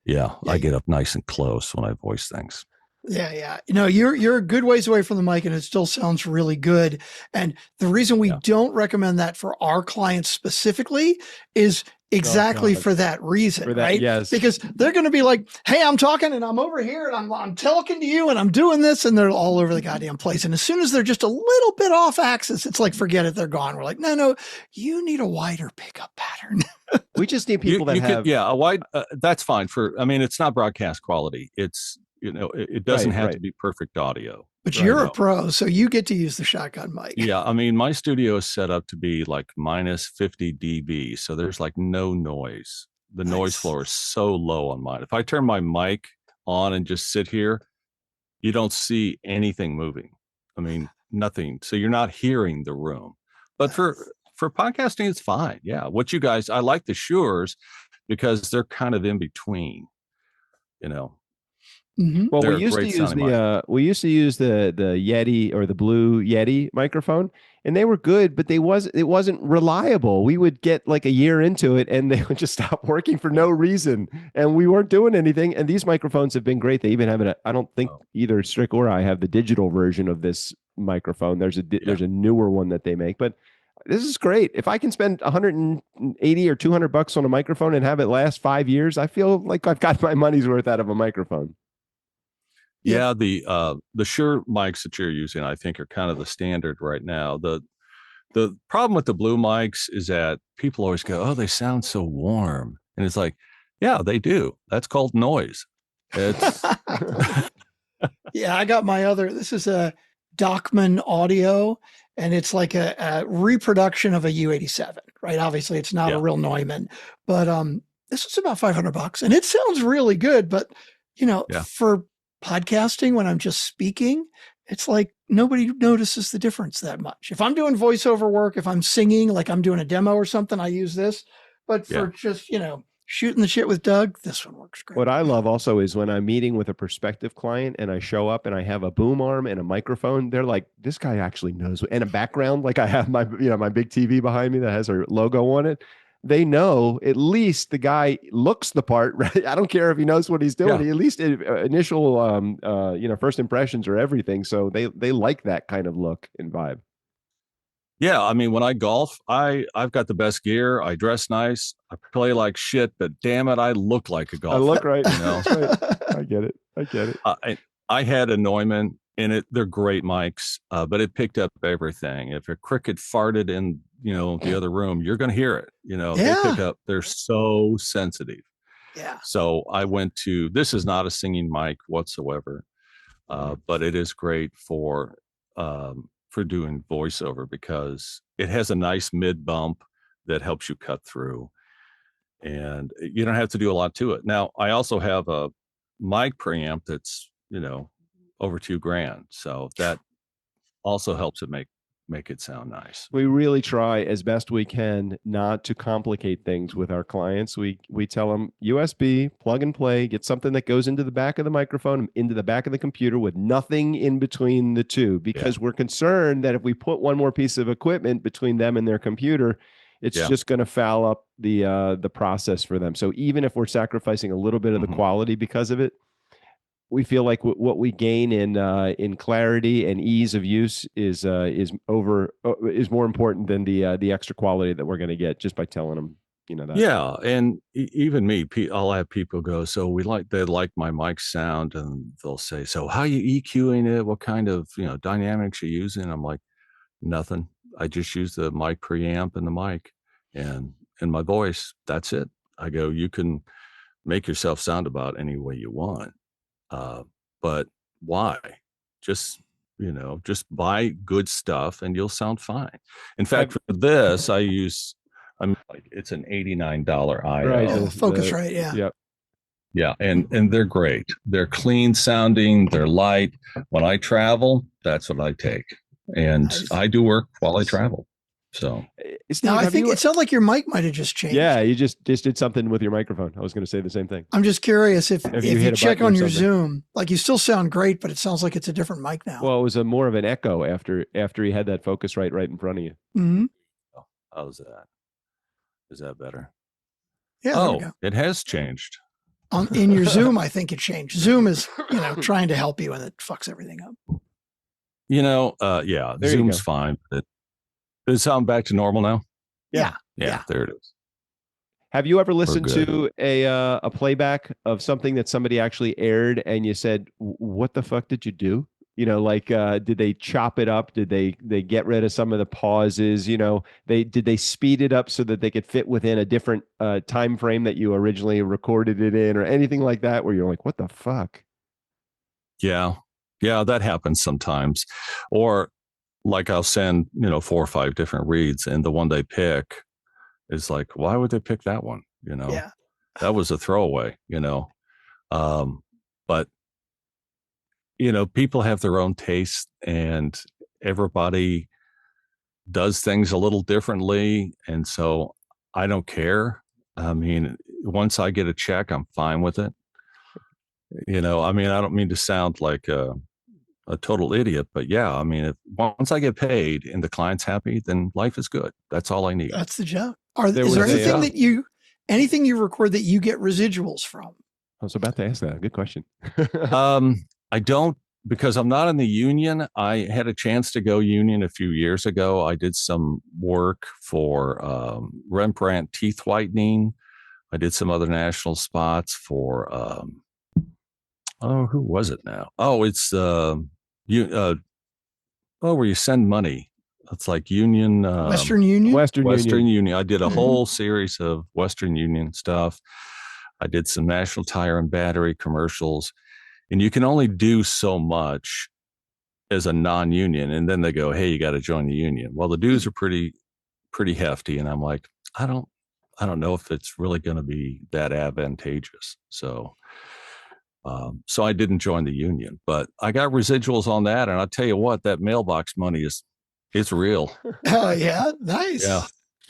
Yeah, I get up nice and close when I voice things. Yeah. You're a good ways away from the mic and it still sounds really good. And the reason we don't recommend that for our clients specifically is exactly for that reason, right? Yes. Because they're going to be like, hey, I'm talking and I'm over here and I'm talking to you and I'm doing this, and they're all over the goddamn place. And as soon as they're just a little bit off axis, it's like, forget it, they're gone. We're like, no, you need a wider pickup pattern. We just need people that have. A wide, that's fine it's not broadcast quality. It's, it doesn't have to be perfect audio. But you're a pro, so you get to use the shotgun mic. Yeah, my studio is set up to be like minus 50 dB, so there's like no noise. The noise floor is so low on mine. If I turn my mic on and just sit here, you don't see anything moving. Nothing. So you're not hearing the room. But for podcasting, it's fine. Yeah, what you guys, I like the Shure because they're kind of in between, Mm-hmm. Well, we used to use the Yeti or the Blue Yeti microphone, and they were good, but it wasn't reliable. We would get like a year into it, and they would just stop working for no reason, and we weren't doing anything. And these microphones have been great. They even have I don't think either Strick or I have the digital version of this microphone. There's a newer one that they make, but this is great. If I can spend $180 or $200 on a microphone and have it last 5 years, I feel like I've got my money's worth out of a microphone. Yeah, the Shure mics that you're using, I think, are kind of the standard right now. The problem with the Blue mics is that people always go, "Oh, they sound so warm," and it's like, yeah, they do. That's called noise. It's yeah. I got my other. This is a Dockman Audio, and it's like a reproduction of a U87, right? Obviously, it's not a real Neumann, but this is about $500, and it sounds really good. But for podcasting, when I'm just speaking, it's like nobody notices the difference that much. If I'm doing voiceover work, if I'm singing, like I'm doing a demo or something, I use this. But for just, shooting the shit with Doug, this one works great. What I love also is when I'm meeting with a prospective client and I show up and I have a boom arm and a microphone, they're like, this guy actually knows, and a background. Like I have my big TV behind me that has our logo on it. They know at least the guy looks the part, right? I don't care if he knows what he's doing. At least initial, first impressions are everything. So they like that kind of look and vibe. Yeah, when I golf, I've got the best gear. I dress nice. I play like shit, but damn it, I look like a golfer. I look right. That's right. I get it. I had a Neumann, and they're great mics, but it picked up everything. If a cricket farted in the other room, you're going to hear it. They pick up. They're so sensitive. Yeah. So I went to. This is not a singing mic whatsoever, but it is great for doing voiceover because it has a nice mid bump that helps you cut through, and you don't have to do a lot to it. Now, I also have a mic preamp that's over $2,000, so that also helps it make it sound nice. We really try as best we can not to complicate things with our clients. We tell them USB, plug and play, get something that goes into the back of the microphone, into the back of the computer with nothing in between the two, because we're concerned that if we put one more piece of equipment between them and their computer, it's just going to foul up the process for them. So even if we're sacrificing a little bit of the quality because of it, we feel like what we gain in clarity and ease of use is more important than the extra quality that we're going to get just by telling them, that. Yeah, and even me, I'll have people go, so they like my mic sound, and they'll say, so how are you EQing it? What kind of dynamics are you using? I'm like, nothing. I just use the mic preamp and the mic and my voice. That's it. I go, you can make yourself sound about any way you want. But why? Just just buy good stuff and you'll sound fine. In fact, for this, it's an $89 IO. Right, Focusrite, yeah. Yep. Yeah, and they're great. They're clean sounding, they're light. When I travel, that's what I take. And nice. I do work while I travel. So Steve, now I think it sounds like your mic might have just changed. Yeah, you just did something with your microphone. I was going to say the same thing. I'm just curious if you check on your Zoom, like you still sound great, but it sounds like it's a different mic now. Well, it was more of an echo after he had that Focusrite right in front of you. Mm-hmm. Oh, how's that? Is that better? Yeah. Oh, it has changed. In your Zoom, I think it changed. Zoom is, trying to help you and it fucks everything up. Yeah, Zoom's fine. Does it sound back to normal now? Yeah. There it is. Have you ever listened to a playback of something that somebody actually aired and you said, what the fuck did you do? Did they chop it up? Did they get rid of some of the pauses? Did they speed it up so that they could fit within a different time frame that you originally recorded it in, or anything like that, where you're like, what the fuck? Yeah, that happens sometimes. Or like I'll send 4 or 5 different reads, and the one they pick is like, why would they pick that one? Yeah. That was a throwaway. But people have their own taste, and everybody does things a little differently. And so I don't care. I mean, once I get a check, I'm fine with it. I don't mean to sound like a total idiot, but yeah, once I get paid and the client's happy, then life is good. That's all I need. That's the job. Is there anything you record that you get residuals from? I was about to ask that. Good question. I don't, because I'm not in the union. I had a chance to go union a few years ago. I did some work for Rembrandt teeth whitening. I did some other national spots for, who was it now? Oh, it's where you send money. It's like Union. Western Union? Western Union. I did a whole series of Western Union stuff. I did some National Tire and Battery commercials. And you can only do so much as a non-union. And then they go, hey, you got to join the union. Well, the dues are pretty hefty. And I'm like, I don't know if it's really going to be that advantageous. So I didn't join the union, but I got residuals on that. And I'll tell you what, that mailbox money it's real. Oh yeah. Nice. Yeah.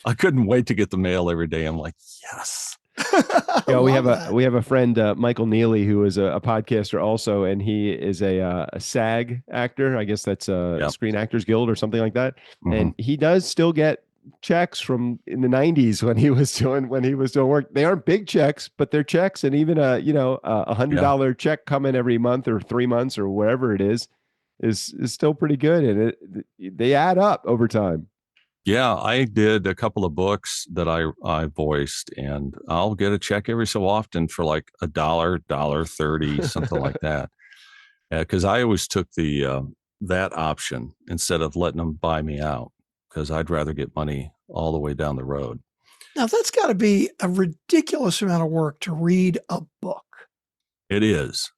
I couldn't wait to get the mail every day. I'm like, yes. We have a friend, Michael Neely, who is a podcaster also, and he is a SAG actor. I guess that's Screen Actors Guild or something like that. Mm-hmm. And he does still get checks from in the 90s when he was doing work. They aren't big checks, but they're checks, and even a $100 check coming every month or 3 months or wherever it is still pretty good, and they add up over time. Yeah, I did a couple of books that I voiced, and I'll get a check every so often for like $1.30, something like that. Because I always took that option instead of letting them buy me out, because I'd rather get money all the way down the road. Now that's got to be a ridiculous amount of work to read a book. It is.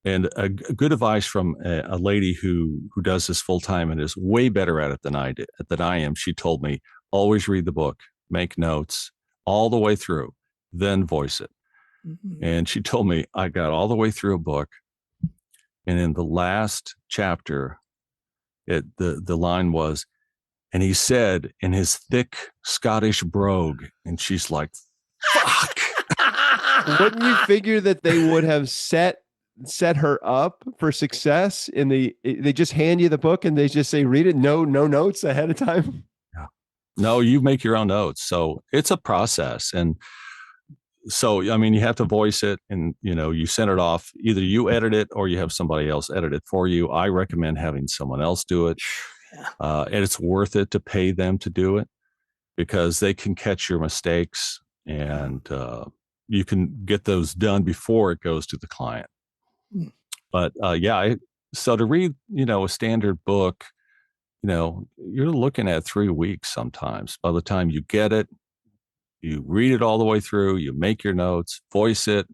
And a good advice from a lady who does this full time and is way better at it than I am. She told me, always read the book, make notes all the way through, then voice it. Mm-hmm. And she told me I got all the way through a book, and in the last chapter, the line was, and he said in his thick Scottish brogue, and she's like, fuck. Wouldn't you figure that they would have set her up for success they just hand you the book and they just say, read it. No notes ahead of time. Yeah. No, you make your own notes. So it's a process. And so, you have to voice it, and, you send it off. Either you edit it or you have somebody else edit it for you. I recommend having someone else do it. Yeah. And it's worth it to pay them to do it, because they can catch your mistakes, and you can get those done before it goes to the client. But so to read, a standard book, you're looking at 3 weeks sometimes. By the time you get it, you read it all the way through, you make your notes, voice it,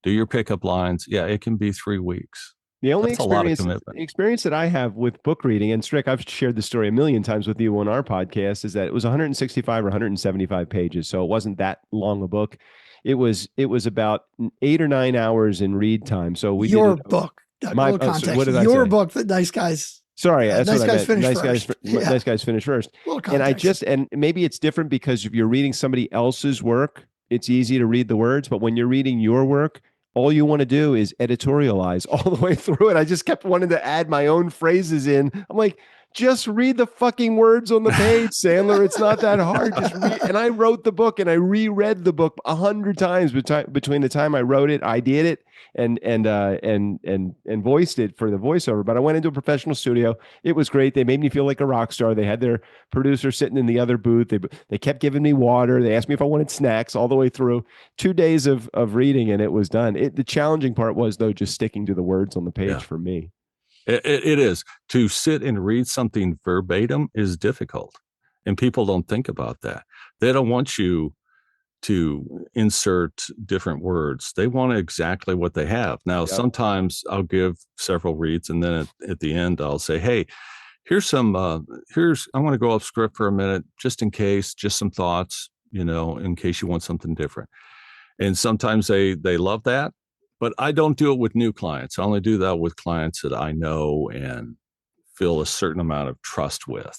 do your pickup lines. Yeah, it can be 3 weeks. The only That's a lot of commitment. experience that I have with book reading, and Strick, I've shared this story a million times with you on our podcast, is that it was 165 or 175 pages. So it wasn't that long a book. It was about 8 or 9 hours in read time. So we your did it, book. My little context. So what did your I say? book that Nice Guys. Sorry, that's Nice what Guys I meant. Nice Guys finish first. And and maybe it's different because if you're reading somebody else's work, it's easy to read the words. But when you're reading your work, all you want to do is editorialize all the way through it. I just kept wanting to add my own phrases in. I'm like, just read the fucking words on the page, Sandler. It's not that hard. Just read. And I wrote the book and I reread the book 100 times between the time I wrote it, I did it, and voiced it for the voiceover. But I went into a professional studio. It was great. They made me feel like a rock star. They had their producer sitting in the other booth. They kept giving me water. They asked me if I wanted snacks all the way through. 2 days of reading and it was done. The challenging part was, though, just sticking to the words on the page for me. It is. To sit and read something verbatim is difficult. And people don't think about that. They don't want you to insert different words. They want exactly what they have. Now, sometimes I'll give several reads and then at the end I'll say, hey, here's I want to go off script for a minute, just in case, just some thoughts, in case you want something different. And sometimes they love that. But I don't do it with new clients. I only do that with clients that I know and feel a certain amount of trust with,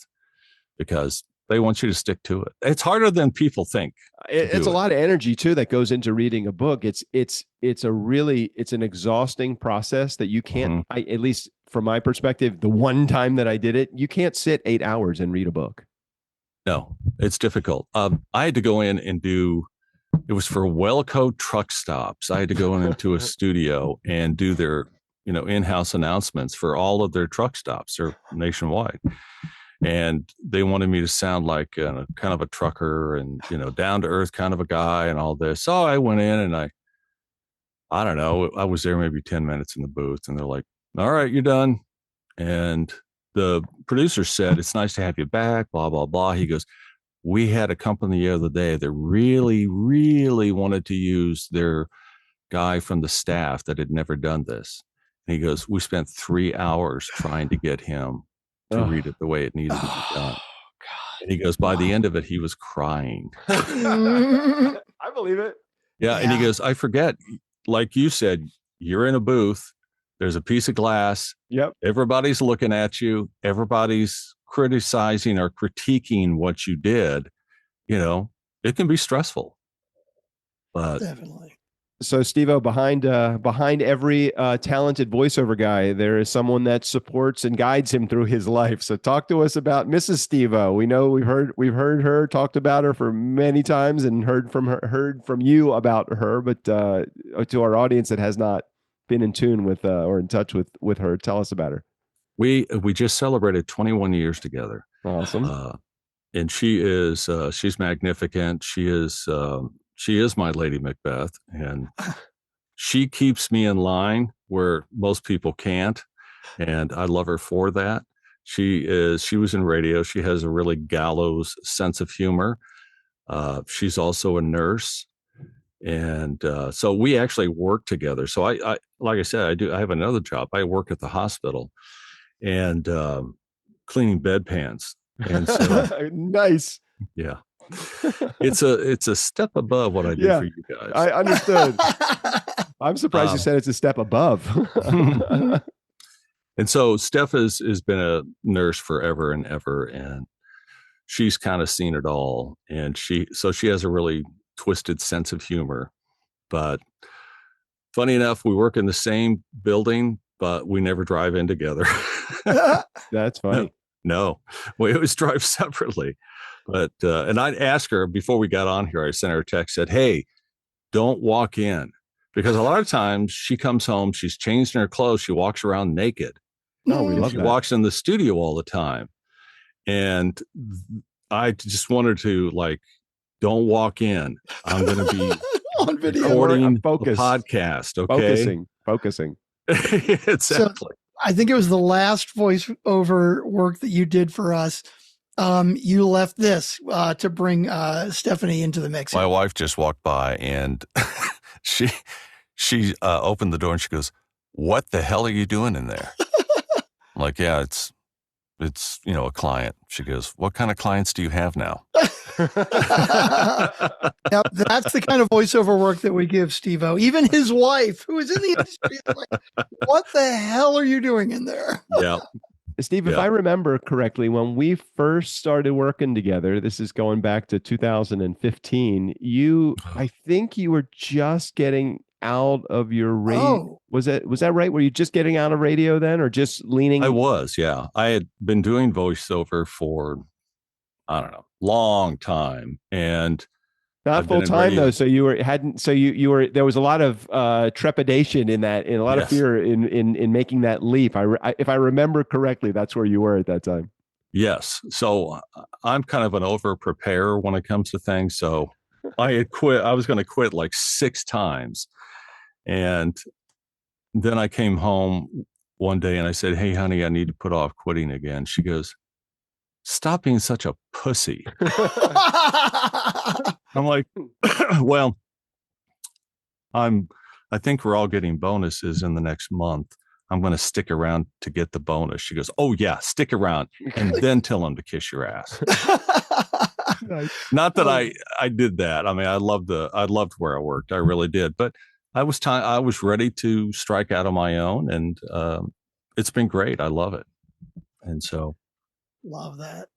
because they want you to stick to it. It's harder than people think. It's a lot of energy too that goes into reading a book. It's an exhausting process that you can't, at least from my perspective, the one time that I did it, you can't sit 8 hours and read a book. No, it's difficult. I had to go in and it was for Wellco truck stops. I had to go into a studio and do their, in-house announcements for all of their truck stops. They're nationwide. And they wanted me to sound like kind of a trucker and, down to earth kind of a guy and all this. So I went in and I don't know, I was there maybe 10 minutes in the booth and they're like, all right, you're done. And the producer said, it's nice to have you back, blah, blah, blah. He goes, we had a company the other day that really, really wanted to use their guy from the staff that had never done this. And he goes, we spent 3 hours trying to get him to read it the way it needed to be done. God. And he goes, by the end of it, he was crying. I believe it. Yeah. And he goes, I forget, like you said, you're in a booth. There's a piece of glass. Yep. Everybody's looking at you. Everybody's criticizing or critiquing what you did. It can be stressful. But definitely. So, Steve-O, behind every talented voiceover guy, there is someone that supports and guides him through his life. So, talk to us about Mrs. Steve-O. We know we've heard her, talked about her for many times, and heard from you about her. But to our audience that has not been in tune with or in touch with her, tell us about her. We just celebrated 21 years together. Awesome. And she's magnificent. She is my Lady Macbeth, and she keeps me in line where most people can't. And I love her for that. She was in radio. She has a really gallows sense of humor. She's also a nurse. And so we actually work together. So I like I said, I have another job. I work at the hospital and cleaning bedpans. And so nice. Yeah. It's a step above what I do for you guys. I understood. I'm surprised you said it's a step above. And so Steph has been a nurse forever and ever, and she's kind of seen it all. And she has a really twisted sense of humor. But funny enough, we work in the same building, but we never drive in together. That's funny. No, we always drive separately. But and I'd ask her before we got on here, I sent her a text, said, hey, don't walk in. Because a lot of times she comes home, she's changed in her clothes, she walks around naked. Oh, we love she that. walks in the studio all the time. And I just wanted to don't walk in. I'm going to be on video recording the podcast. Okay. Focusing. Exactly. So, I think it was the last voiceover work that you did for us. You left this to bring Stephanie into the mix. My wife just walked by and she opened the door and she goes, what the hell are you doing in there? I'm like, yeah, it's a client. She goes, what kind of clients do you have now? Now, that's the kind of voiceover work that we give Steve-O. Even his wife, who is in the industry, is like, what the hell are you doing in there? Yeah. Steve, if I remember correctly, when we first started working together, this is going back to 2015, I think you were just getting out of your radio. Was that right? Were you just getting out of radio then, or just leaning? I was, yeah. I had been doing voiceover for, I don't know, long time. And not full time though. So you were there was a lot of trepidation in that, and a lot of fear in making that leap. If I remember correctly, that's where you were at that time. Yes. So I'm kind of an over preparer when it comes to things. So I had quit. I was going to quit like 6 times. And then I came home one day and I said, hey, honey, I need to put off quitting again. She goes, stop being such a pussy. I'm like, well, I think we're all getting bonuses in the next month. I'm going to stick around to get the bonus. She goes, oh yeah, stick around and then tell them to kiss your ass. Not that I did that. I mean, I loved where I worked. I really did. But I was ready to strike out on my own, and it's been great. I love it. And so. Love that.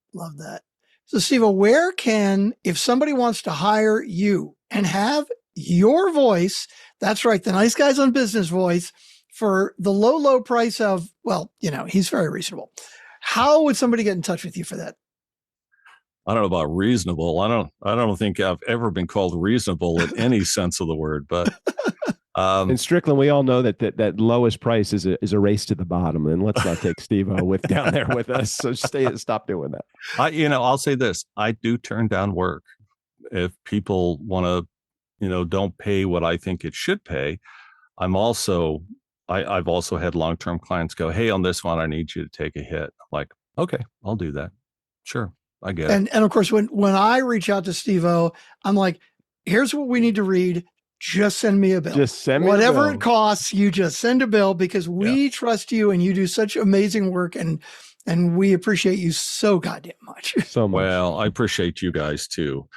So Steve, if somebody wants to hire you and have your voice, that's right, the Nice Guys on Business voice, for the low price of, well, he's very reasonable. How would somebody get in touch with you for that? I don't know about reasonable. I don't think I've ever been called reasonable in any sense of the word, but in Strickland, we all know that lowest price is a race to the bottom, and let's not take Steve-O down there with us. So stop doing that. I'll say this: I do turn down work if people want to, don't pay what I think it should pay. I've also had long-term clients go, hey, on this one, I need you to take a hit. I'm like, okay, I'll do that. Sure, I get it. And of course, when I reach out to Steve-O, I'm like, here's what we need to read. Just send me a bill. Just send me whatever a bill. It costs. You just send a bill because we trust you and you do such amazing work, and we appreciate you so goddamn much. So much. Well, I appreciate you guys too.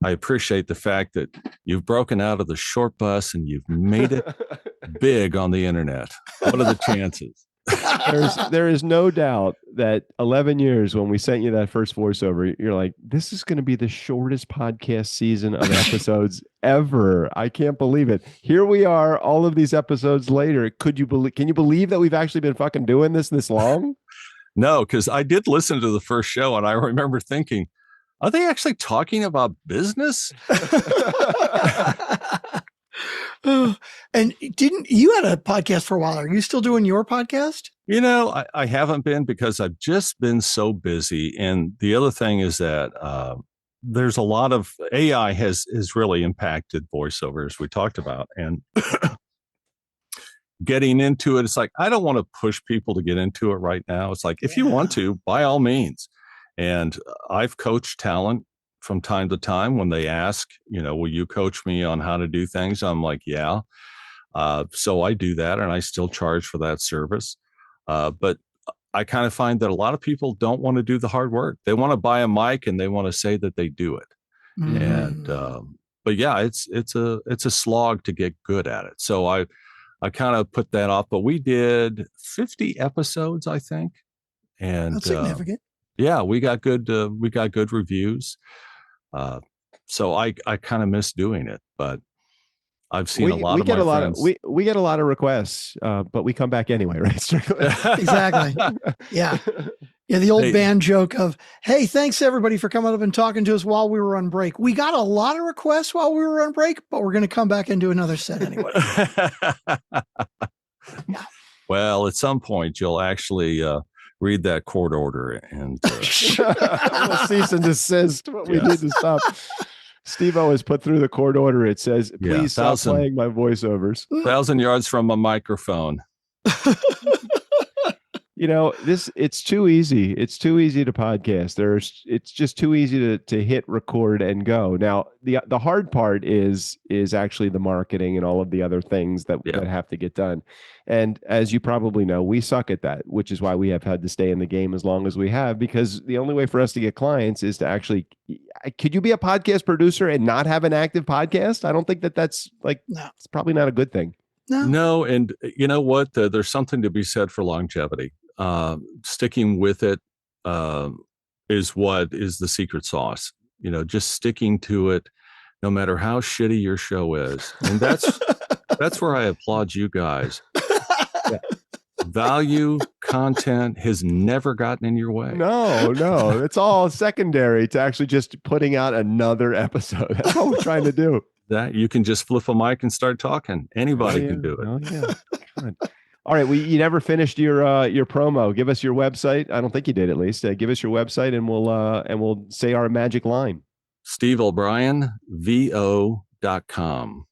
I appreciate the fact that you've broken out of the short bus and you've made it big on the internet. What are the chances? There is no doubt that 11 years when we sent you that first voiceover, you're like, this is going to be the shortest podcast season of episodes ever. I can't believe it. Here we are, all of these episodes later. Can you believe that we've actually been fucking doing this long? No, because I did listen to the first show and I remember thinking, are they actually talking about business? And you had a podcast for a while? Are you still doing your podcast? I haven't been because I've just been so busy. And the other thing is that there's a lot of AI has really impacted voiceover, as we talked about, and getting into it. It's like, I don't want to push people to get into it right now. It's like, if you want to, by all means. And I've coached talent from time to time when they ask, will you coach me on how to do things? I'm like, yeah. So I do that, and I still charge for that service. But I kind of find that a lot of people don't want to do the hard work. They want to buy a mic and they want to say that they do it. Mm-hmm. And, but yeah, it's a slog to get good at it. So I kind of put that off, but we did 50 episodes, I think. And that's significant. Yeah, we got good reviews. So I kind of miss doing it, but I've seen a lot of my friends. We get a lot of requests, but we come back anyway, right? Exactly. Yeah. The old band joke of, hey, thanks everybody for coming up and talking to us while we were on break. We got a lot of requests while we were on break, but we're going to come back and do another set anyway. Yeah. Well, at some point you'll actually read that court order and we'll cease and desist. What we need to stop. Steve-O has put through the court order. It says, please stop playing my voiceovers. 1,000 yards from a microphone. It's too easy. It's too easy to podcast. It's just too easy to hit record and go. Now, the hard part is actually the marketing and all of the other things that have to get done. And as you probably know, we suck at that, which is why we have had to stay in the game as long as we have, because the only way for us to get clients is to actually, could you be a podcast producer and not have an active podcast? I don't think that's no. It's probably not a good thing. No. And you know what? There's something to be said for longevity. Sticking with it is what is the secret sauce. Just sticking to it, no matter how shitty your show is. And that's where I applaud you guys. Yeah. Value content has never gotten in your way. No, it's all secondary to actually just putting out another episode. That's what we're trying to do. That you can just flip a mic and start talking. Anybody can do it. Oh yeah. Good. All right, you never finished your promo. Give us your website. I don't think you did, at least. Give us your website, and we'll say our magic line. SteveO'BrienVO.com.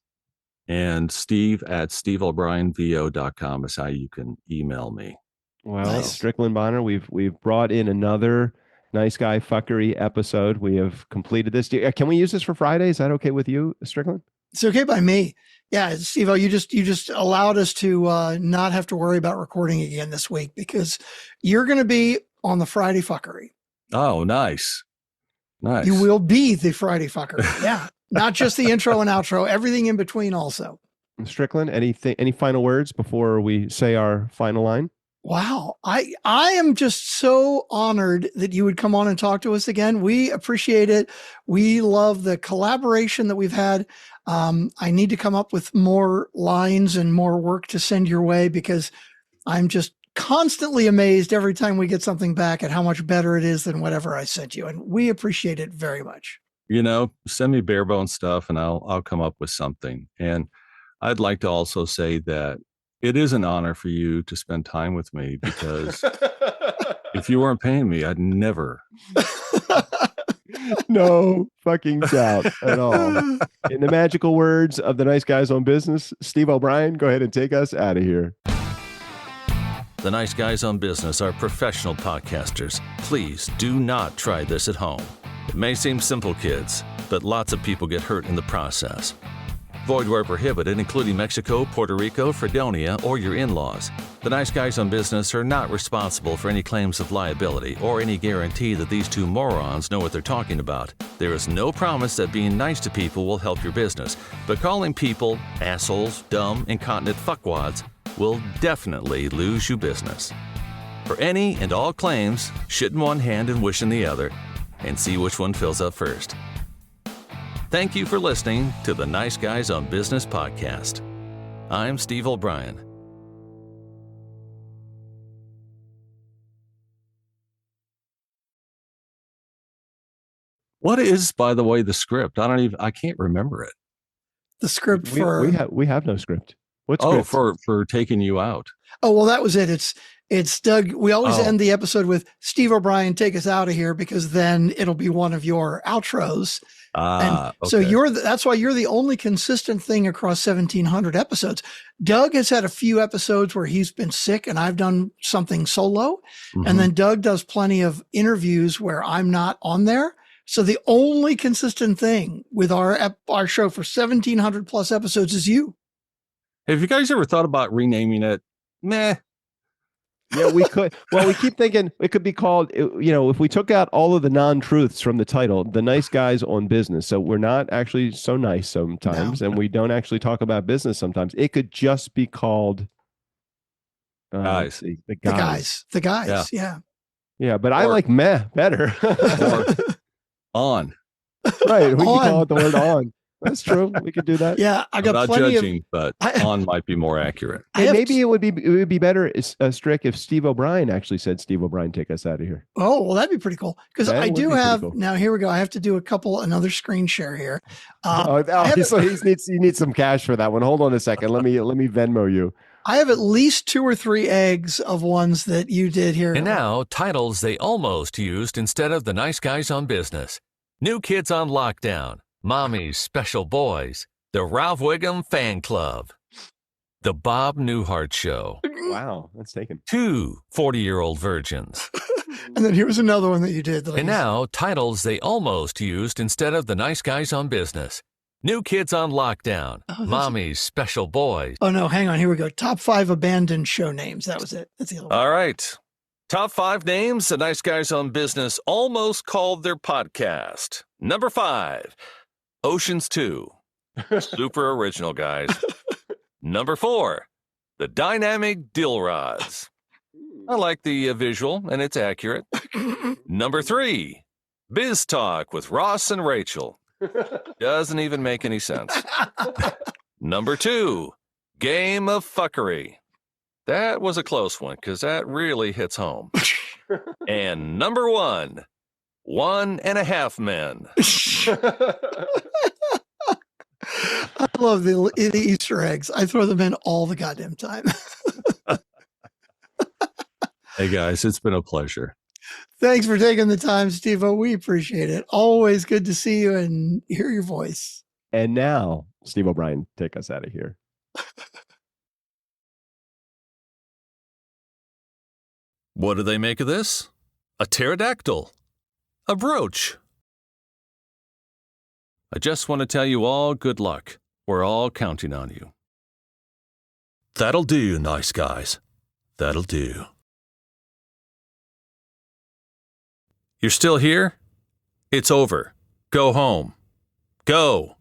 And Steve@SteveO'BrienVO.com is how you can email me. Well, nice. Strickland Bonner, we've brought in another nice guy fuckery episode. We have completed this. Can we use this for Friday? Is that okay with you, Strickland? It's okay by me. Yeah, Steve-O, you just allowed us to not have to worry about recording again this week, because you're going to be on the Friday fuckery. Oh, nice. You will be the Friday fuckery. Yeah. Not just the intro and outro, everything in between also. Strickland, any final words before we say our final line? Wow. I am just so honored that you would come on and talk to us again. We appreciate it. We love the collaboration that we've had. I need to come up with more lines and more work to send your way, because I'm just constantly amazed every time we get something back at how much better it is than whatever I sent you. And we appreciate it very much. Send me bare bone stuff and I'll come up with something. And I'd like to also say that it is an honor for you to spend time with me, because if you weren't paying me, I'd never. No fucking doubt at all. In the magical words of the Nice Guys on Business, Steve O'Brien, go ahead and take us out of here. The Nice Guys on Business are professional podcasters. Please do not try this at home. It may seem simple, kids, but lots of people get hurt in the process. Void where prohibited, including Mexico, Puerto Rico, Fredonia, or your in-laws. The Nice Guys on Business are not responsible for any claims of liability or any guarantee that these two morons know what they're talking about. There is no promise that being nice to people will help your business, but calling people assholes, dumb, incontinent fuckwads will definitely lose you business. For any and all claims, shit in one hand and wish in the other, and see which one fills up first. Thank you for listening to the Nice Guys on Business podcast. I'm Steve O'Brien. What is, by the way, the script? I can't remember it. The script we have no script. What script? For taking you out. Oh, well, that was it. It's Doug. We always end the episode with Steve O'Brien, take us out of here, because then it'll be one of your outros. Okay. So that's why you're the only consistent thing across 1,700 episodes. Doug has had a few episodes where he's been sick and I've done something solo. Mm-hmm. And then Doug does plenty of interviews where I'm not on there. So the only consistent thing with our show for 1,700 plus episodes is you. Have you guys ever thought about renaming it? Meh. Yeah, we could. Well, we keep thinking it could be called, if we took out all of the non-truths from the title, The Nice Guys on Business. So we're not actually so nice sometimes, and we don't actually talk about business sometimes. It could just be called Guys. The Guys. The Guys, yeah. Yeah, but I like meh better. Or on. Right, we can call it the word on. That's true. We could do that. Yeah, I got I'm not plenty judging, but on might be more accurate. Maybe it would be better, Strick, if Steve O'Brien actually said, "Steve O'Brien, take us out of here." Oh, well, that'd be pretty cool. Because I do have cool. Now. Here we go. I have to do another screen share here. So he needs some cash for that one. Hold on a second. Let me Venmo you. I have at least 2 or 3 eggs of ones that you did here. And now titles they almost used instead of the Nice Guys on Business. New Kids on Lockdown. Mommy's Special Boys, the Ralph Wiggum Fan Club. The Bob Newhart Show. Wow, that's taken. 2 40-year-old virgins. And then here was another one that you did. And now, titles they almost used instead of The Nice Guys on Business. New Kids on Lockdown. Mommy's Special Boys. Oh, no, hang on. Here we go. Top 5 abandoned show names. That was it. That's the other one. All right. Top 5 names The Nice Guys on Business almost called their podcast. Number 5, Oceans 2. Super original, guys. Number 4, The Dynamic Dill Rods. I like the visual, and it's accurate. Number 3, Biz Talk with Ross and Rachel. Doesn't even make any sense. Number 2, Game of Fuckery. That was a close one, because that really hits home. And number 1, 1.5 Men. I love the Easter eggs. I throw them in all the goddamn time. Hey, guys, it's been a pleasure. Thanks for taking the time, Steve-O. We appreciate it. Always good to see you and hear your voice. And now, Steve O'Brien, take us out of here. What do they make of this? A pterodactyl. A brooch. I just want to tell you all good luck. We're all counting on you. That'll do, nice guys. That'll do. You're still here? It's over. Go home. Go.